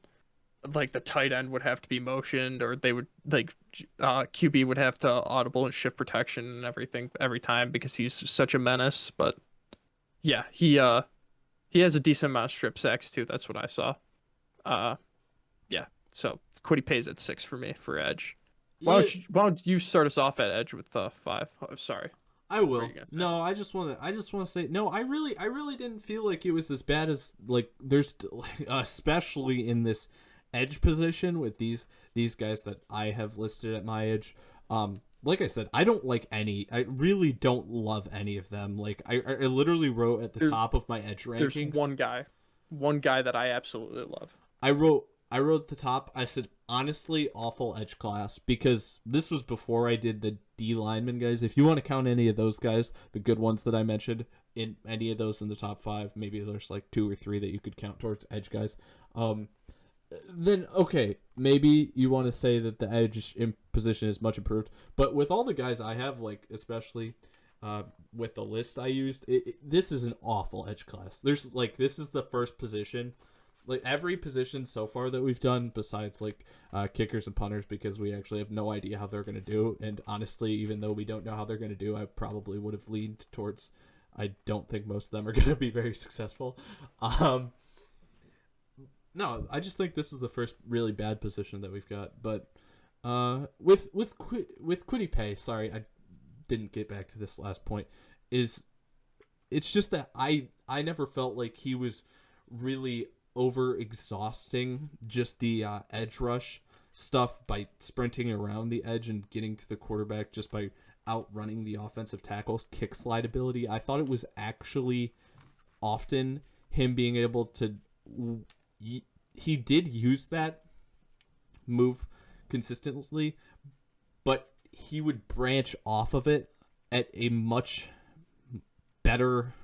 like the tight end would have to be motioned, or they would like QB would have to audible and shift protection and everything every time because he's such a menace. But yeah, he has a decent amount of strip sacks too. That's what I saw. Yeah. So Quiddy Pay's at 6 for me for edge. Why don't you start us off at edge with 5? Oh, sorry. I What are will. you gonna say? No, I just want to say no. I really didn't feel like it was as bad as like there's especially in this edge position with these guys that I have listed at my edge. Like I said, I don't like any. I really don't love any of them. Like I literally wrote at the There, top of my edge there's rankings. one guy that I absolutely love. I wrote at the top. I said honestly awful edge class because this was before I did the D lineman guys. If you want to count any of those guys, the good ones that I mentioned in any of those in the top 5, maybe there's like 2 or 3 that you could count towards edge guys. Then okay, maybe you want to say that the edge in position is much improved. But with all the guys I have, like especially with the list I used, this is an awful edge class. There's like this is the first position, like every position so far that we've done, besides like kickers and punters, because we actually have no idea how they're gonna do. And honestly, even though we don't know how they're gonna do, I probably would have leaned towards. I don't think most of them are gonna be very successful. No, I just think this is the first really bad position that we've got. But with Quiddy Pay, sorry, I didn't get back to this last point. It's just that I never felt like he was really over exhausting just the edge rush stuff by sprinting around the edge and getting to the quarterback just by outrunning the offensive tackle's kick slide ability. I thought it was actually often him being able to he did use that move consistently, but he would branch off of it at a much better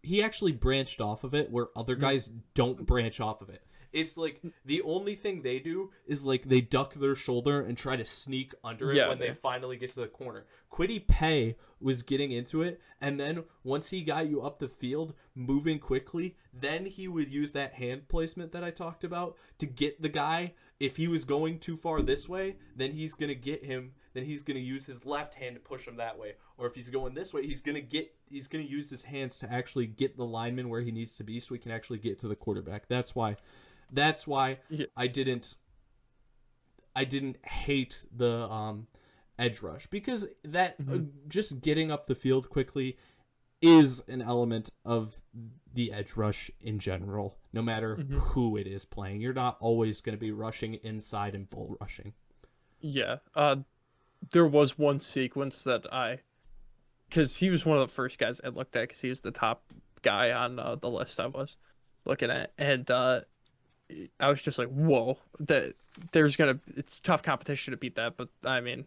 he actually branched off of it where other guys don't branch off of it. It's like the only thing they do is like they duck their shoulder and try to sneak under it when they finally get to the corner. Quiddy Pay was getting into it, and then once he got you up the field, moving quickly, then he would use that hand placement that I talked about to get the guy. If he was going too far this way, then he's going to get him. Then he's going to use his left hand to push him that way. Or if he's going this way, he's going to use his hands to actually get the lineman where he needs to be so he can actually get to the quarterback. That's why I didn't hate the edge rush, because that just getting up the field quickly is an element of the edge rush in general, no matter who it is playing. You're not always going to be rushing inside and bull rushing. Yeah. There was one sequence that because he was one of the first guys I looked at because he was the top guy on the list I was looking at, and I was just like, whoa, that it's tough competition to beat that. But I mean,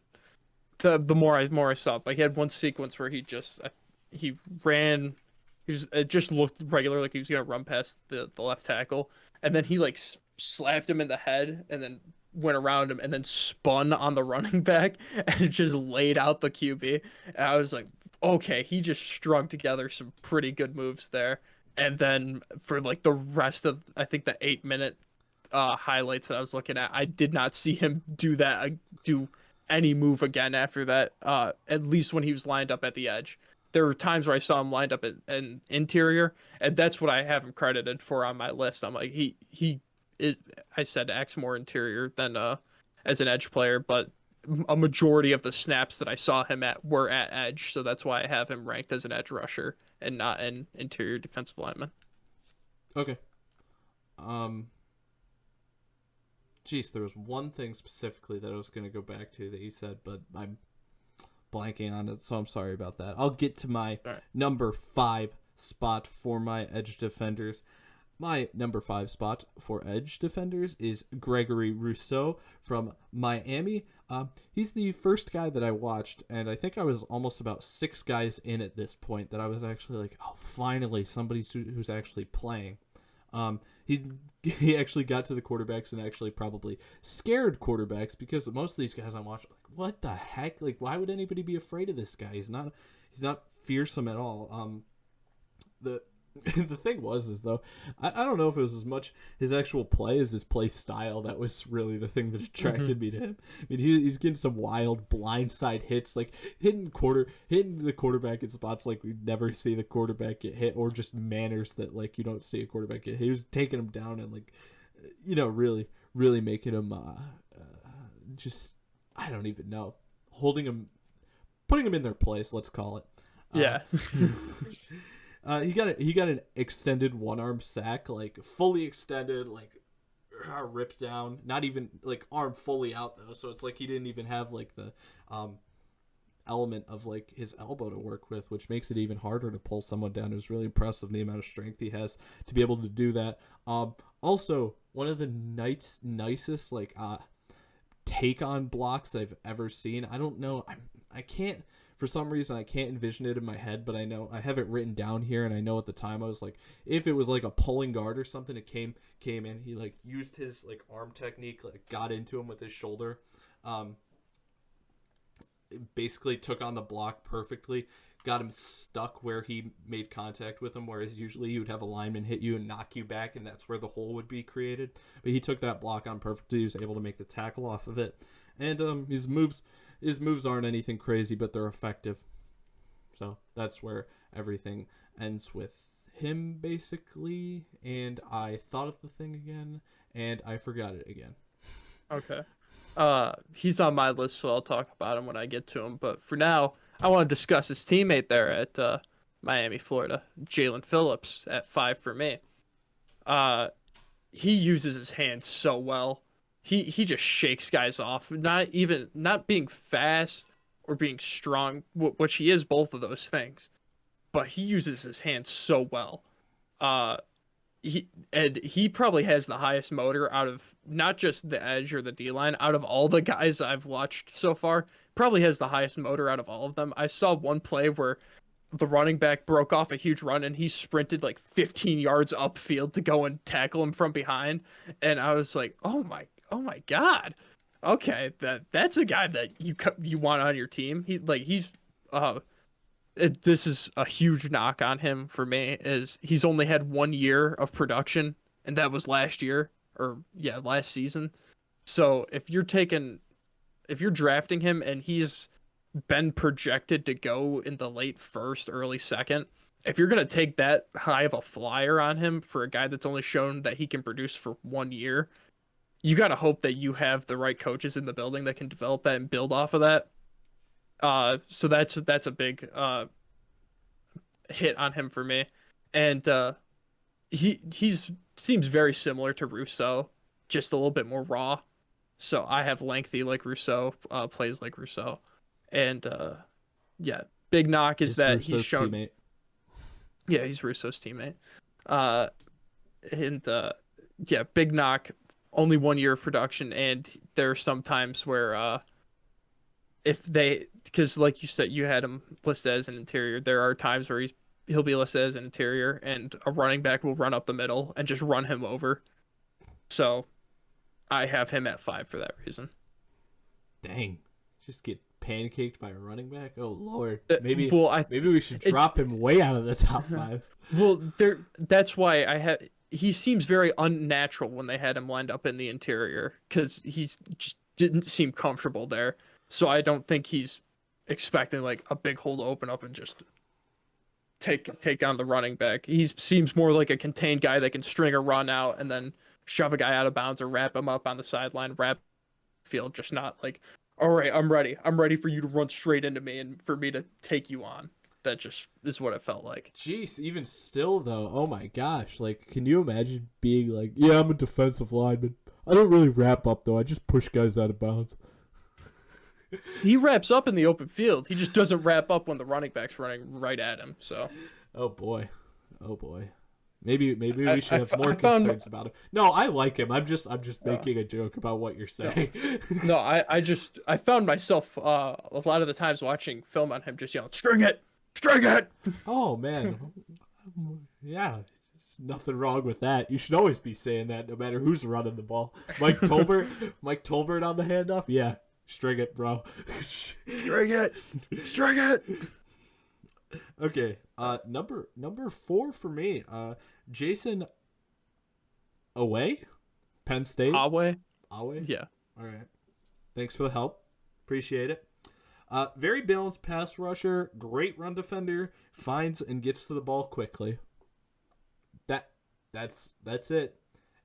the more I saw it, like he had one sequence where he ran, it just looked regular, like he was gonna run past the left tackle, and then he like slapped him in the head, and then went around him, and then spun on the running back and just laid out the QB. And I was like, okay, he just strung together some pretty good moves there. And then for like the rest of, I think the 8-minute highlights that I was looking at, I did not see him do any move again after that. At least when he was lined up at the edge, there were times where I saw him lined up at an interior, and that's what I have him credited for on my list. I'm like, he is. I said acts more interior than as an edge player, but a majority of the snaps that I saw him at were at edge, so that's why I have him ranked as an edge rusher and not an interior defensive lineman. Okay. Jeez, there was one thing specifically that I was going to go back to that you said, but I'm blanking on it, so I'm sorry about that. I'll get to my number 5 spot for my edge defenders. My number 5 spot for edge defenders is Gregory Rousseau from Miami. He's the first guy that I watched, and I think I was almost about 6 guys in at this point that I was actually like, oh, finally, somebody who's actually playing. He actually got to the quarterbacks and actually probably scared quarterbacks, because most of these guys I'm watching, like, what the heck? Like, why would anybody be afraid of this guy? He's not fearsome at all. The thing was though, I don't know if it was as much his actual play as his play style that was really the thing that attracted me to him. I mean, he's getting some wild blindside hits, like hitting the quarterback in spots like we'd never see the quarterback get hit, or just manners that like you don't see a quarterback get hit. He was taking him down and like, really making him just, I don't even know, holding him putting them in their place. Let's call it. Yeah. He got an extended one arm sack, like fully extended, like ripped down. Not even like arm fully out though, so it's like he didn't even have like the element of like his elbow to work with, which makes it even harder to pull someone down. It was really impressive the amount of strength he has to be able to do that. Also, one of the nicest like take on blocks I've ever seen. I don't know. I can't, for some reason I can't envision it in my head, but I know I have it written down here, and I know at the time I was like, if it was like a pulling guard or something, it came in. He like used his like arm technique, like got into him with his shoulder. Basically took on the block perfectly, got him stuck where he made contact with him, whereas usually you would have a lineman hit you and knock you back, and that's where the hole would be created. But he took that block on perfectly. He was able to make the tackle off of it, and his moves aren't anything crazy, but they're effective. So that's where everything ends with him basically. And I thought of the thing again, and I forgot it again. Okay. He's on my list, so I'll talk about him when I get to him. But for now, I want to discuss his teammate there at Miami, Florida, Jalen Phillips at 5 for me. He uses his hands so well. He just shakes guys off. Not being fast or being strong, which he is both of those things, but he uses his hands so well. He probably has the highest motor out of not just the edge or the D line, out of all the guys I've watched so far. Probably has the highest motor out of all of them. I saw one play where the running back broke off a huge run and he sprinted like 15 yards upfield to go and tackle him from behind, and I was like, oh my god, okay, that's a guy that you want on your team. This is a huge knock on him for me, is he's only had 1 year of production, and that was last year, or yeah, last season. So if you're drafting him and he's been projected to go in the late first, early second, if you're going to take that high of a flyer on him for a guy that's only shown that he can produce for 1 year, you got to hope that you have the right coaches in the building that can develop that and build off of that. So that's a big hit on him for me, and he's seems very similar to Rousseau, just a little bit more raw. So I have lengthy like Rousseau, plays like Rousseau, and yeah, big knock is that Rousseau's he's shown. teammate. Yeah, he's Rousseau's teammate. Uh, and yeah, big knock. Only 1 year of production, and there are some times where because like you said, you had him listed as an interior. There are times where he'll be listed as an interior, and a running back will run up the middle and just run him over. So I have him at 5 for that reason. Dang, just get pancaked by a running back. Oh Lord, Maybe we should drop him way out of the top 5. Well, that's why he seems very unnatural when they had him lined up in the interior, because he just didn't seem comfortable there. So I don't think he's expecting like a big hole to open up and just take on the running back. He seems more like a contained guy that can string a run out and then shove a guy out of bounds or wrap him up on the sideline, wrap field, just not like, all right, I'm ready for you to run straight into me and for me to take you on. That just is what it felt like. Jeez, even still though, oh my gosh, like, can you imagine being like, yeah, I'm a defensive lineman. I don't really wrap up though. I just push guys out of bounds. He wraps up in the open field. He just doesn't wrap up when the running back's running right at him. So. Oh boy. Maybe we should have more concerns about him. No, I like him. I'm just making a joke about what you're saying. No, I found myself a lot of the times watching film on him just yelling, "String it! String it!" Oh man. Yeah. There's nothing wrong with that. You should always be saying that no matter who's running the ball. Mike Tolbert on the handoff? Yeah. String it, bro. String it. Okay. Number 4 for me. Jason Away? Penn State? Away? Yeah. All right. Thanks for the help. Appreciate it. Very balanced pass rusher, great run defender, finds and gets to the ball quickly. That's it.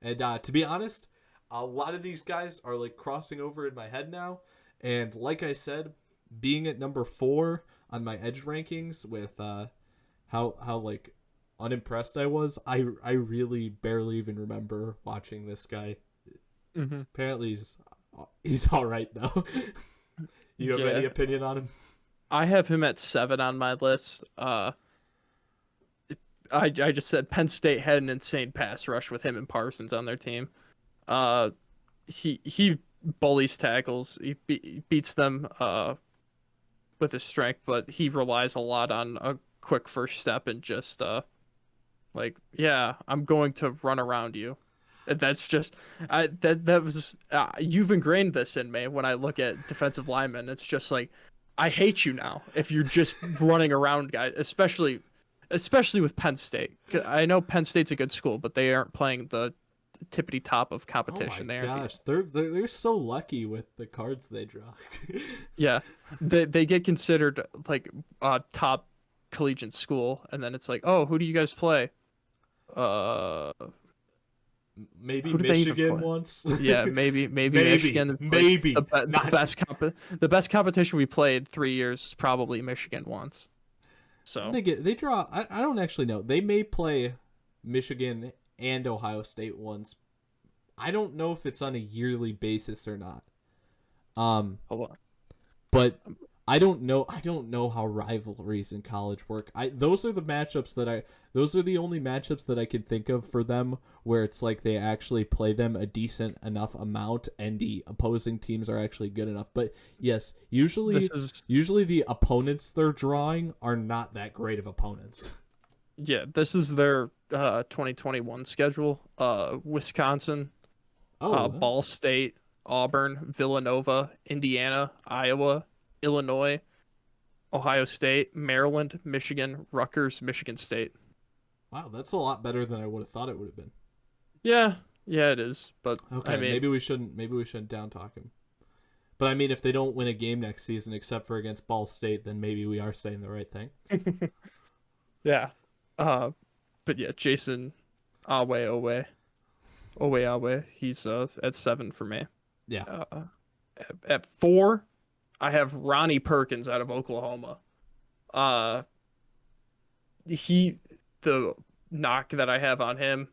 And to be honest, a lot of these guys are like crossing over in my head now. And like I said, being at number 4 on my edge rankings with how like unimpressed I was. I really barely even remember watching this guy. Mm-hmm. Apparently he's all right though. You have any Yeah, opinion on him? I have him at 7 on my list. I just said Penn State had an insane pass rush with him and Parsons on their team. Uh, he bullies tackles. He beats them with his strength, but he relies a lot on a quick first step and just like, yeah, I'm going to run around you. And that's just that was you've ingrained this in me when I look at defensive linemen. It's just like I hate you now if you're just running around guys, especially with Penn State. 'Cause I know Penn State's a good school, but they aren't playing the tippity top of Oh my competition. They aren't. gosh, they're so lucky with the cards they draw. Yeah, they get considered like a top collegiate school, and then it's like, oh, who do you guys play? Uh, Maybe who do they even Michigan play? once. Yeah, maybe Maybe, Michigan. Like, maybe the not. the best competition we played 3 years is probably Michigan once. So They draw. I don't actually know. They may play Michigan and Ohio State once. I don't know if it's on a yearly basis or not. hold on. But I don't know. I don't know how rivalries in college work. Those are the matchups that I. Those are the only matchups that I could think of for them where it's like they actually play them a decent enough amount and the opposing teams are actually good enough. But yes, usually the opponents they're drawing are not that great of opponents. Yeah, this is their 2021 schedule. Wisconsin, Oh, Ball State, Auburn, Villanova, Indiana, Iowa, Illinois, Ohio State, Maryland, Michigan, Rutgers, Michigan State. wow, that's a lot better than I would have thought it would have been. Yeah, yeah, it is. But Okay, I mean, maybe we shouldn't down talk him. But I mean, if they don't win a game next season except for against Ball State, then maybe we are saying the right thing. yeah. But yeah, Jason Awe. He's at 7 for me. Yeah. At 4, I have Ronnie Perkins out of Oklahoma. Uh, the knock that I have on him,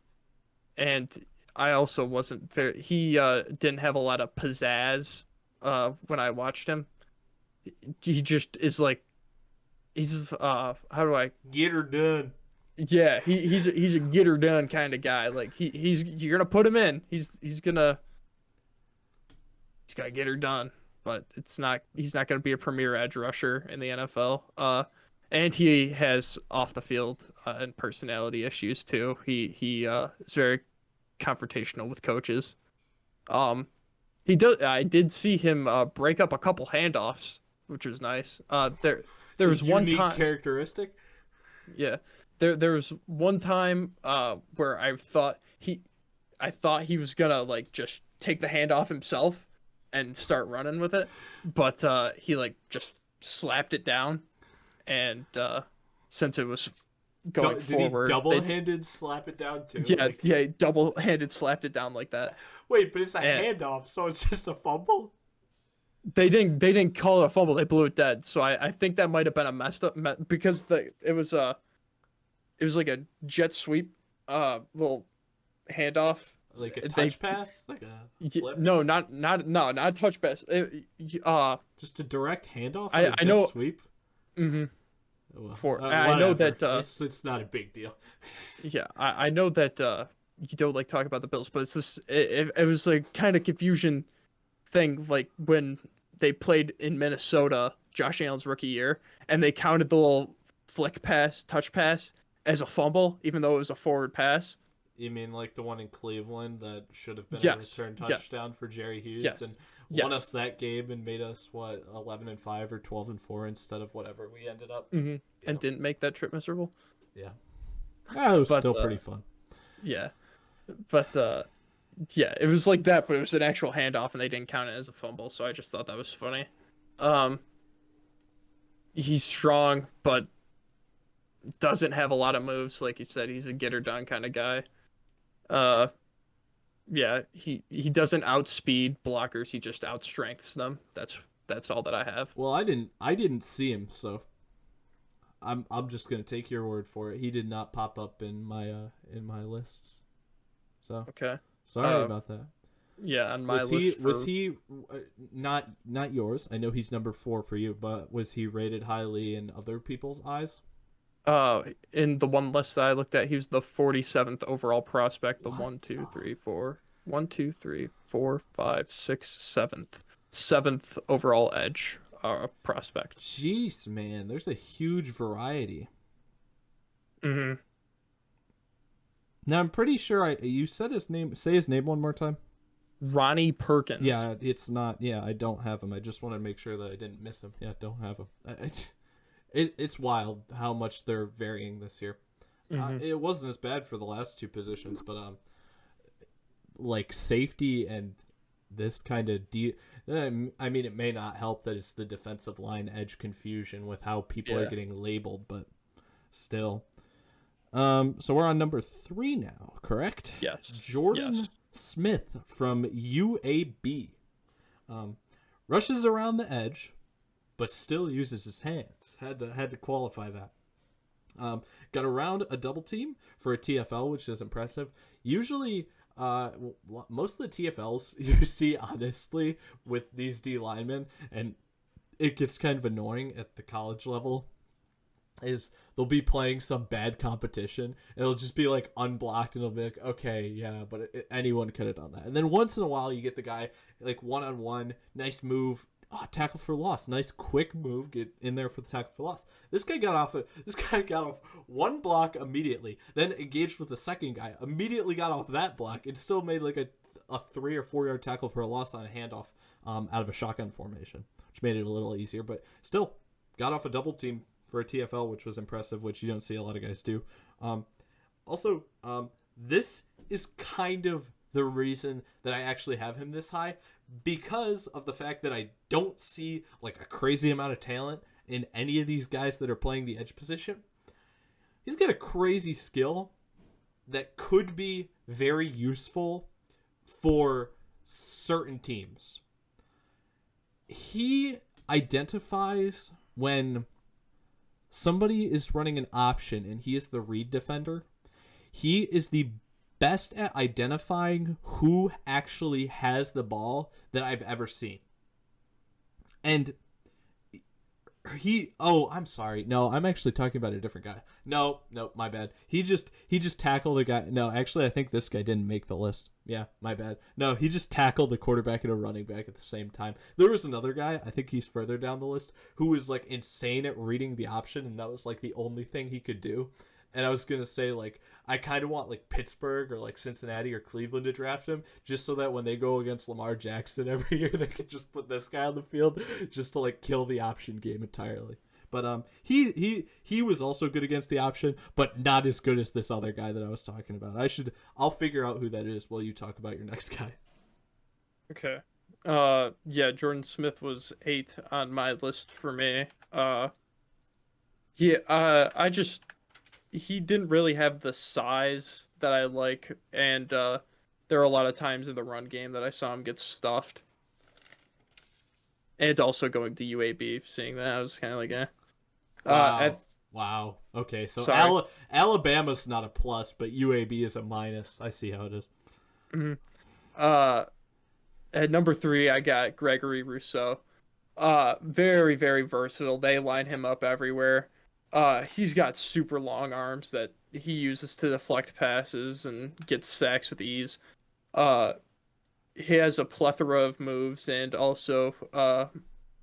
and I also wasn't very. He didn't have a lot of pizzazz. When I watched him, he just is like, he's how do I Get her done. Yeah, he's a get her done kind of guy. Like he's you're gonna put him in. He's gonna get her done. But he's not gonna be a premier edge rusher in the NFL. And he has off the field and personality issues too. He is very confrontational with coaches. He does. I did see him break up a couple handoffs, which was nice. There was one unique time. characteristic. Yeah. There was one time where I thought he was gonna like just take the hand off himself and start running with it, but he like just slapped it down, and since it was going forward, did he double-handed slap it down too? yeah, yeah, he double-handed slapped it down like that. Wait, but it's a And handoff, so it's just a fumble. they didn't call it a fumble. They blew it dead. So I think that might have been a messed up because it was like a jet sweep, little handoff. Like a touch pass, like a flip. No, not a touch pass. Just a direct handoff. I jet know. Sweep. Mm-hmm. Well, I know that. It's not a big deal. Yeah, I know that you don't like talk about the Bills, but it's this. It was like kind of confusion thing, like when they played in Minnesota, Josh Allen's rookie year, and they counted the little flick pass, touch pass as a fumble, even though it was a forward pass. You mean like the one in Cleveland that should have been a Yes. return touchdown for Jerry Hughes Yes. and Yes. won us that game and made us 11-5 or 12-4 instead of whatever we ended up. Mm-hmm. And didn't make that trip miserable. Yeah, that was But, still pretty fun. Yeah, but yeah, it was like that, but it was an actual handoff, and they didn't count it as a fumble. So I just thought that was funny. He's strong, but doesn't have a lot of moves. Like you said, he's a get her done kind of guy. Yeah, he doesn't outspeed blockers. He just outstrengths them. That's that's all that I have. Well, I didn't see him, so I'm just gonna take your word for it. He did not pop up in my lists. So Okay. sorry Uh, about that. yeah, on my Was he list was for he not yours? I know he's number 4 for you, but was he rated highly in other people's eyes? in the one list that I looked at, he was the 47th overall prospect. The What one, the? two, three, four, 7th, seventh overall edge prospect. Jeez, man, there's a huge variety. Mm-hmm. Now I'm pretty sure you said his name. Say his name one more time. Ronnie Perkins. Yeah, it's not. Yeah, I don't have him. I just want to make sure that I didn't miss him. Yeah, don't have him. It's wild how much they're varying this year. Mm-hmm. It wasn't as bad for the last two positions, but like safety and this kind of I mean, it may not help that it's the defensive line edge confusion with how people are Yeah. getting labeled, but still. So we're on number 3 now, correct? Yes. Jordan Yes. Smith from UAB. Rushes around the edge, but still uses his hands. Had to qualify that. Got around a double team for a TFL, which is impressive. Usually, most of the TFLs you see, honestly, with these D linemen, and it gets kind of annoying at the college level, is they'll be playing some bad competition. It'll just be like unblocked, and it'll be like, okay, yeah, but anyone could have done that. And then once in a while, you get the guy like 1-on-1, nice move, tackle for loss, nice quick move, get in there for the tackle for loss. This guy got off one block immediately, then engaged with the second guy, immediately got off that block, and still made like a 3 or 4 yard tackle for a loss on a handoff out of a shotgun formation, which made it a little easier, but still got off a double team for a TFL, which was impressive, which you don't see a lot of guys do. Also, this is kind of the reason that I actually have him this high, because of the fact that I don't see like a crazy amount of talent in any of these guys that are playing the edge position. He's got a crazy skill that could be very useful for certain teams. He identifies when somebody is running an option and he is the read defender. He is the best at identifying who actually has the ball that I've ever seen. And I'm sorry. No, I'm actually talking about a different guy. No, my bad. He just tackled a guy. No, actually I think this guy didn't make the list. Yeah, my bad. No, he just tackled the quarterback and a running back at the same time. There was another guy, I think he's further down the list, who was like insane at reading the option, and that was like the only thing he could do. And I was going to say, like, I kind of want, like, Pittsburgh or, like, Cincinnati or Cleveland to draft him, just so that when they go against Lamar Jackson every year, they can just put this guy on the field just to, like, kill the option game entirely. But he was also good against the option, but not as good as this other guy that I was talking about. I'll figure out who that is while you talk about your next guy. Okay. Yeah, Jordan Smith was 8 on my list for me. Yeah, he didn't really have the size that I like, and there are a lot of times in the run game that I saw him get stuffed. And also going to UAB, seeing that, I was kind of like, eh. Wow. Okay, so Sorry. Alabama's not a plus, but UAB is a minus. I see how it is. Mm-hmm. Uh, at number 3, I got Gregory Rousseau. Very, very versatile. They line him up everywhere. He's got super long arms that he uses to deflect passes and gets sacks with ease. Uh, he has a plethora of moves and also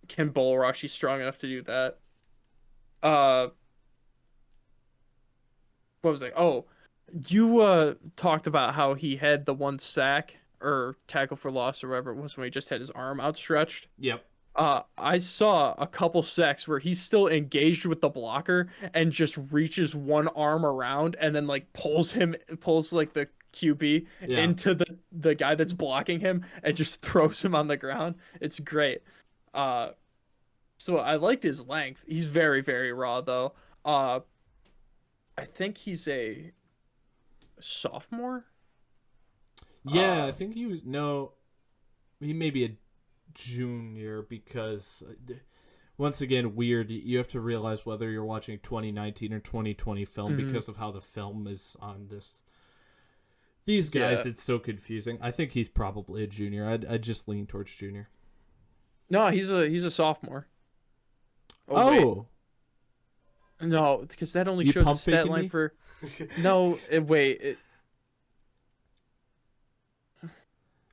can bull rush. He's strong enough to do that. Uh, what was I? Oh, you talked about how he had the one sack or tackle for loss or whatever it was when he just had his arm outstretched. Yep. I saw a couple sacks where he's still engaged with the blocker and just reaches one arm around and then like pulls like the QB Yeah. into the guy that's blocking him and just throws him on the ground. It's great. Uh, so I liked his length. He's very, very raw though. I think he's a sophomore. Yeah, I think he was no. He may be a junior because once again, weird. You have to realize whether you're watching 2019 or 2020 film because of how the film is on this. These guys, Yeah. it's so confusing. I think he's probably a junior. I'd just lean towards junior. No, he's a sophomore. Oh wait, Oh, no, because that only you shows a pump stat faking line me? for. No, wait.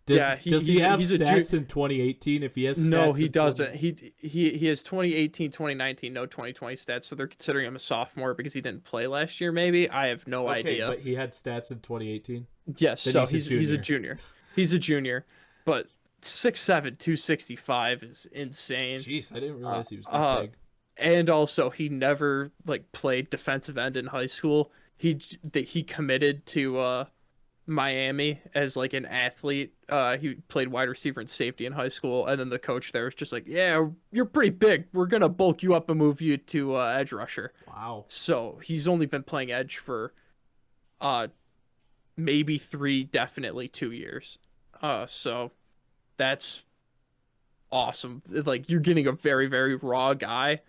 Does Yeah, does he have he's a stats in 2018? If he has No, stats he in 20, doesn't. He has 2018, 2019, no 2020 stats, so they're considering him a sophomore because he didn't play last year. Maybe I have no okay, idea. but he had stats in 2018. Yes, Then so he's a he's a junior. junior. He's a junior, but 6'7", 265 is insane. Jeez, I didn't Uh, realize he was that uh, big. and also he never like played defensive end in high school. He committed to Miami as like an athlete. He played wide receiver and safety in high school, and then the coach there was just like, "Yeah, you're pretty big. We're gonna bulk you up and move you to edge rusher." Wow. So he's only been playing edge for uh maybe 3, definitely 2 years. So that's awesome. Like you're getting a very, very raw guy,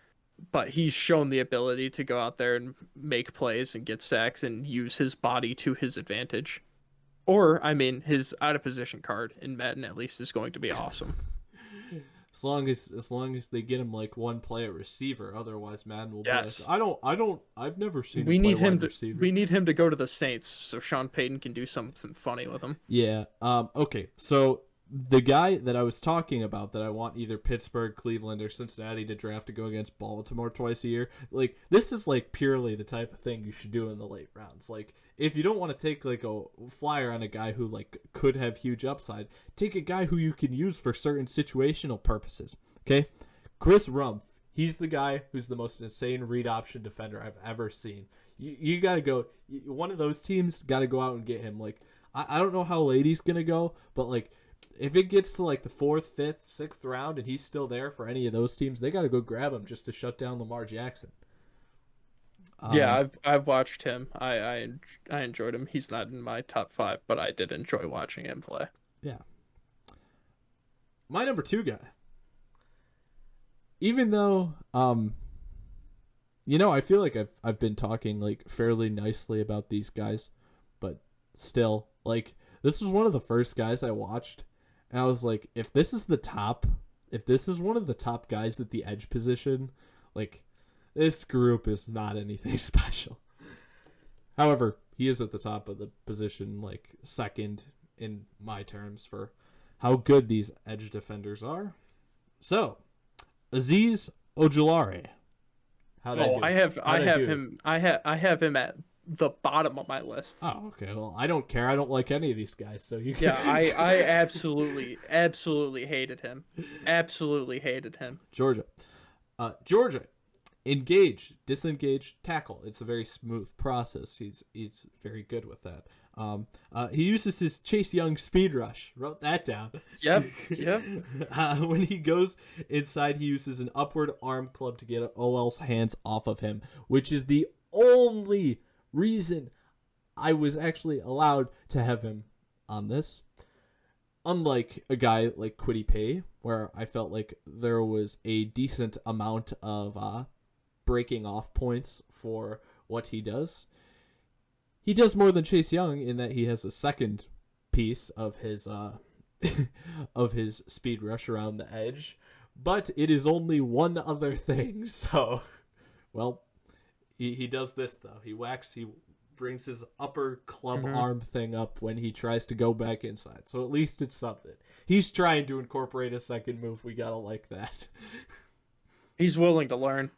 but he's shown the ability to go out there and make plays and get sacks and use his body to his advantage. Or, I mean, his out of position card in Madden at least is going to be awesome. As long as they get him like one play at receiver, otherwise Madden will be like, Yes. I've never seen We him play need him wide to receiver. we need him to go to the Saints so Sean Payton can do something funny with him. Yeah. Okay. So the guy that I was talking about that I want either Pittsburgh, Cleveland, or Cincinnati to draft to go against Baltimore twice a year, like this is like purely the type of thing you should do in the late rounds. Like if you don't want to take like a flyer on a guy who like could have huge upside, take a guy who you can use for certain situational purposes. Okay? Chris Rumph, he's the guy who's the most insane read option defender I've ever seen. You got to go, one of those teams got to go out and get him. Like, I don't know how late he's going to go, but like, if it gets to like the 4th, 5th, 6th round and he's still there for any of those teams, they got to go grab him just to shut down Lamar Jackson. Yeah, I've watched him. I enjoyed him. He's not in my top 5, but I did enjoy watching him play. Yeah. My number 2 guy. Even though, I feel like I've been talking like fairly nicely about these guys, but still, like this was one of the first guys I watched, and I was like, if this is one of the top guys at the edge position, like this group is not anything special. However, he is at the top of the position, like second in my terms for how good these edge defenders are. So, Azeez Ojulari. I have him at the bottom of my list. Oh, okay. Well, I don't care. I don't like any of these guys, so you can. Yeah, I absolutely hated him. Absolutely hated him. Georgia. Georgia. Engage, disengage, tackle. It's a very smooth process. He's very good with that. He uses his Chase Young speed rush. Wrote that down. Yep. When he goes inside, he uses an upward arm club to get OL's hands off of him, which is the only reason I was actually allowed to have him on this. Unlike a guy like Kwity Paye, where I felt like there was a decent amount of breaking off points for what he does. He does more than Chase Young in that he has a second piece of his of his speed rush around the edge, but it is only one other thing. So, well, he does this though. He brings his upper club arm thing up when he tries to go back inside. So at least it's something. He's trying to incorporate a second move. We gotta like that. He's willing to learn.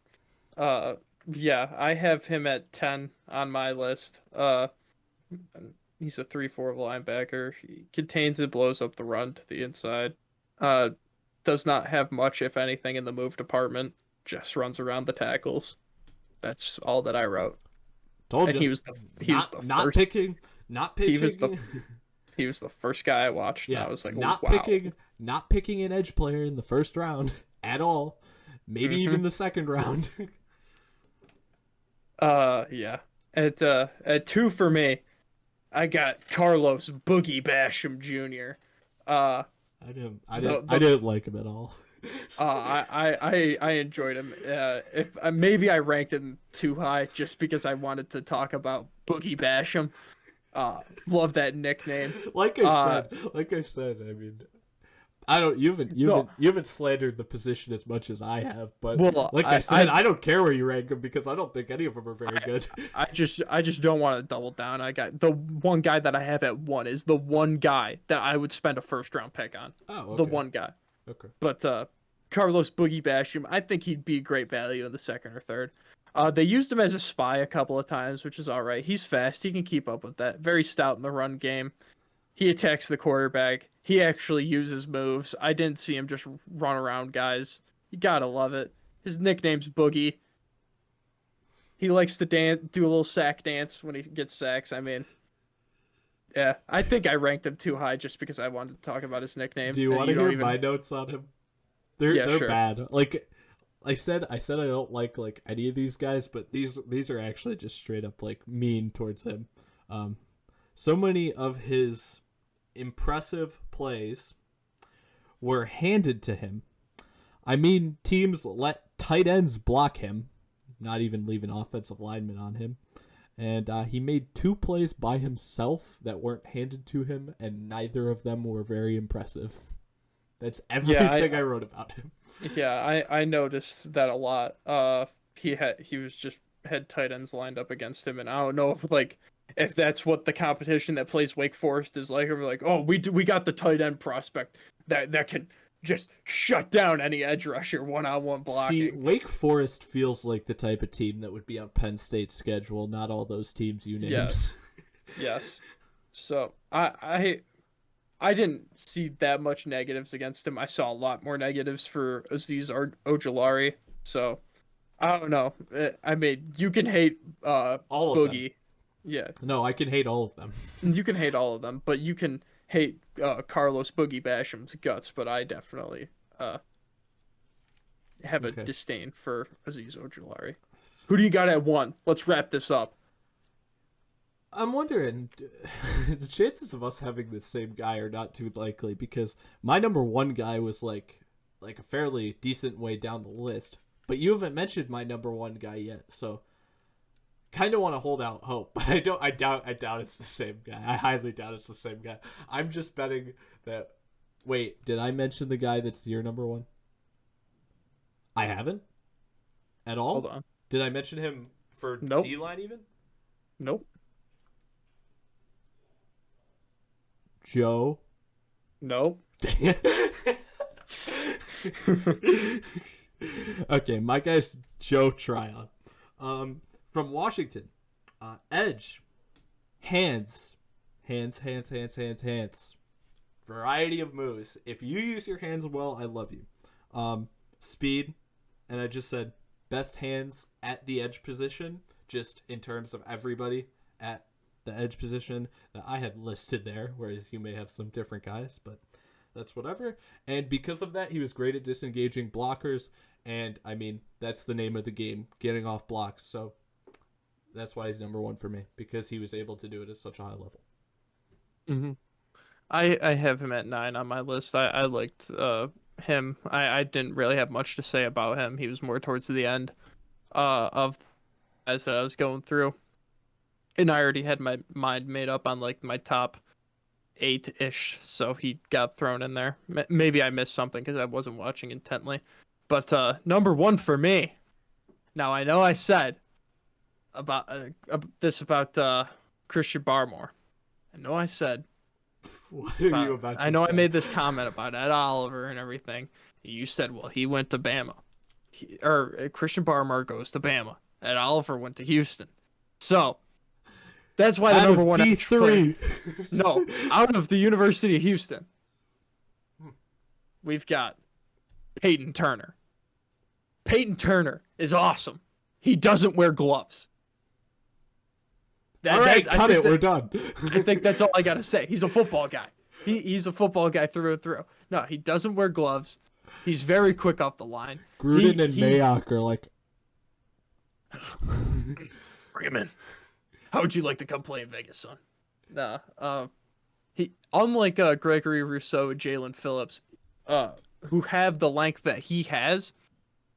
Yeah, I have him at 10 on my list. He's a 3-4 linebacker. He contains and blows up the run to the inside. Does not have much, if anything, in the move department. Just runs around the tackles. That's all that I wrote. Told And you. he was the first. Not picking. He was the first guy I watched. Yeah, And I was like, not wow. picking an edge player in the first round at all. Maybe even the second round. Yeah. At 2 for me, I got Carlos Boogie Basham Jr. I didn't like him at all. I enjoyed him. If maybe I ranked him too high just because I wanted to talk about Boogie Basham. Love that nickname. Like I said, I mean, I don't. No, You haven't slandered the position as much as I have, but well, like I said, I don't care where you rank them because I don't think any of them are very good. I just don't want to double down. I got the one guy that I have at 1 is the one guy that I would spend a first round pick on. Oh, okay. The one guy. Okay. But Carlos Boogie Basham, I think he'd be great value in the second or third. They used him as a spy a couple of times, which is all right. He's fast. He can keep up with that. Very stout in the run game. He attacks the quarterback. He actually uses moves. I didn't see him just run around guys. You gotta love it. His nickname's Boogie. He likes to do a little sack dance when he gets sacks. I mean, yeah, I think I ranked him too high just because I wanted to talk about his nickname. Do you want to hear my notes on him? They're sure. bad. Like I said I don't like any of these guys, but these are actually just straight up like mean towards him. So many of his impressive plays were handed to him. I mean, teams let tight ends block him, not even leaving offensive linemen on him. And he made 2 plays by himself that weren't handed to him, and neither of them were very impressive. That's everything I wrote about him. Yeah, I noticed that a lot. He was just had tight ends lined up against him, and I don't know if that's what the competition that plays Wake Forest is like. We're like, oh, we got the tight end prospect that can just shut down any edge rusher one-on-one blocking. See, Wake Forest feels like the type of team that would be on Penn State's schedule, not all those teams you named. Yes. So I didn't see that much negatives against him. I saw a lot more negatives for Azeez Ojulari. So I don't know. I mean, you can hate all of Boogie. Them. Yeah. No, I can hate all of them. You can hate all of them, but you can hate Carlos Boogie Basham's guts. But I definitely have a disdain for Azeez Ojulari. Who do you got at 1? Let's wrap this up. I'm wondering, the chances of us having the same guy are not too likely because my number 1 guy was like a fairly decent way down the list, but you haven't mentioned my number 1 guy yet, so kind of want to hold out hope. But I doubt it's the same guy. I highly doubt it's the same guy. I'm just betting that. Wait, did I mention the guy that's your number 1? I haven't at all. Hold on. Did I mention him for Nope. D-line even? Nope. Joe? Nope. Okay, my guy's Joe Tryon. From Washington. Edge. Hands. Variety of moves. If you use your hands well, I love you. Speed. And I just said best hands at the edge position, just in terms of everybody at the edge position that I had listed there, whereas you may have some different guys, but that's whatever. And because of that, he was great at disengaging blockers, and I mean, that's the name of the game, getting off blocks, so that's why he's number 1 for me, because he was able to do it at such a high level. Mm-hmm. I have him at 9 on my list. I liked him. I didn't really have much to say about him. He was more towards the end of as that I was going through. And I already had my mind made up on like my top 8-ish, so he got thrown in there. Maybe I missed something because I wasn't watching intently. But number 1 for me. Now I know I said about this about Christian Barmore. I know I said. What are you about to I know say? I made this comment about Ed Oliver and everything. You said, well, he went to Bama. Christian Barmore goes to Bama. Ed Oliver went to Houston. So that's why the out number of 1 D3. No, out of the University of Houston. We've got Peyton Turner. Peyton Turner is awesome. He doesn't wear gloves. All right, cut it. We're done. I think that's all I got to say. He's a football guy. He's a football guy through and through. No, he doesn't wear gloves. He's very quick off the line. Gruden and Mayock are like... Bring him in. How would you like to come play in Vegas, son? Nah. He unlike Gregory Rousseau and Jalen Phillips, uh, who have the length that he has,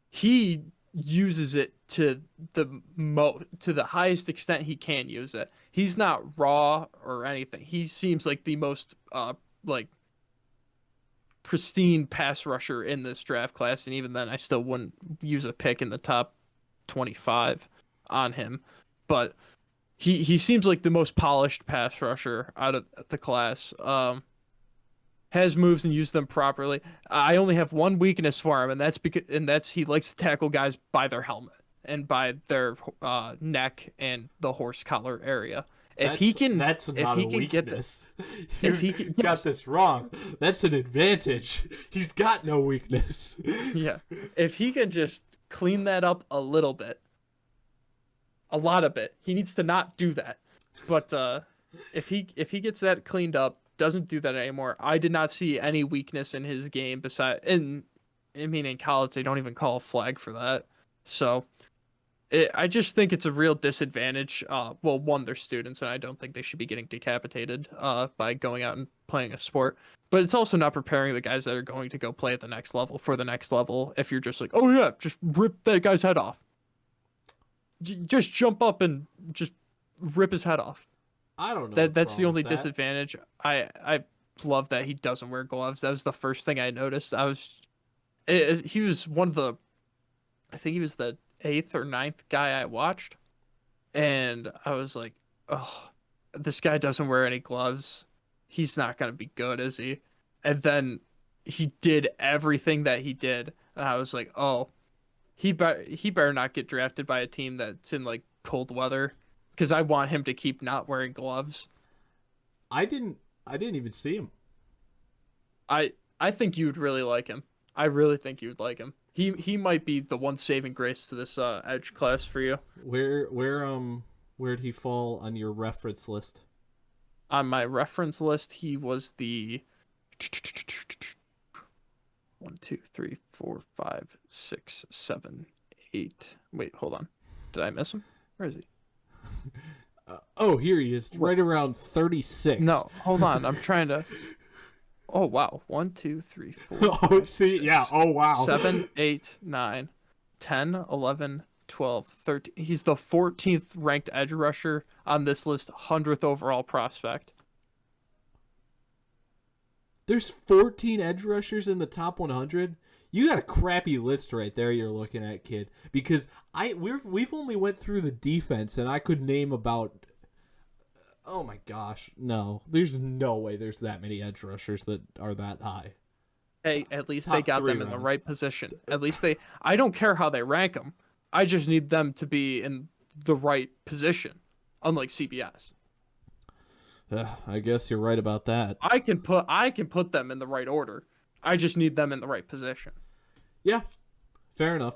he uses it to to the highest extent he can use it. He's not raw or anything. He seems like the most like pristine pass rusher in this draft class, and even then, I still wouldn't use a pick in the top 25 on him. But he seems like the most polished pass rusher out of the class. Has moves and used them properly. I only have one weakness for him, and that's he likes to tackle guys by their helmet and by their neck and the horse collar area. That's If not he a can get the, weakness. if You he can, got yes, this wrong. That's an advantage. He's got no weakness. yeah, if he can just clean that up a little bit, a lot of it, he needs to not do that. But if he gets that cleaned up, doesn't do that anymore. I did not see any weakness in his game beside in I mean in college they don't even call a flag for that. So I just think it's a real disadvantage. Well, one, they're students, and I don't think they should be getting decapitated by going out and playing a sport. But it's also not preparing the guys that are going to go play at the next level for the next level. If you're just like, oh yeah, just rip that guy's head off, just jump up and just rip his head off. I don't know what's That's the wrong with only that. disadvantage. I love that he doesn't wear gloves. That was the first thing I noticed. He was one of the I think he was the eighth or ninth guy I watched, and I was like, oh, this guy doesn't wear any gloves. He's not gonna be good, is he? And then he did everything that he did, and I was like, oh, he better not get drafted by a team that's in like cold weather, because I want him to keep not wearing gloves. I didn't. I didn't even see him. I think you'd really like him. I really think you'd like him. He might be the one saving grace to this edge class for you. Where'd he fall on your reference list? On my reference list, he was the 1, 2, 3, 4, 5, 6, 7, 8. Wait, hold on. Did I miss him? Where is he? Oh, here he is, What? right around 36. No, hold on. I'm trying to. Oh wow. 1, 2, 3, 4, Oh, 5, see, yeah. 6, Oh, wow. 7, 8, 9, 10, 11, 12, 13. He's the 14th ranked edge rusher on this list, 100th overall prospect. There's 14 edge rushers in the top 100. You got a crappy list right there. You're looking at, kid. Because we've only went through the defense, and I could name about. Oh my gosh, no! There's no way there's that many edge rushers that are that high. Hey, at least they Top got three them in the rounds. right position. At least they. I don't care how they rank them. I just need them to be in the right position. Unlike CBS, I guess you're right about that. I can put them in the right order. I just need them in the right position. Yeah, fair enough.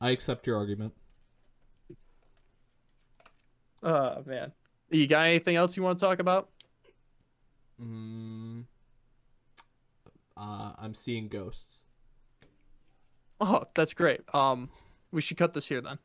I accept your argument. Man, you got anything else you want to talk about? Mm, I'm seeing ghosts. Oh, that's great. We should cut this here then.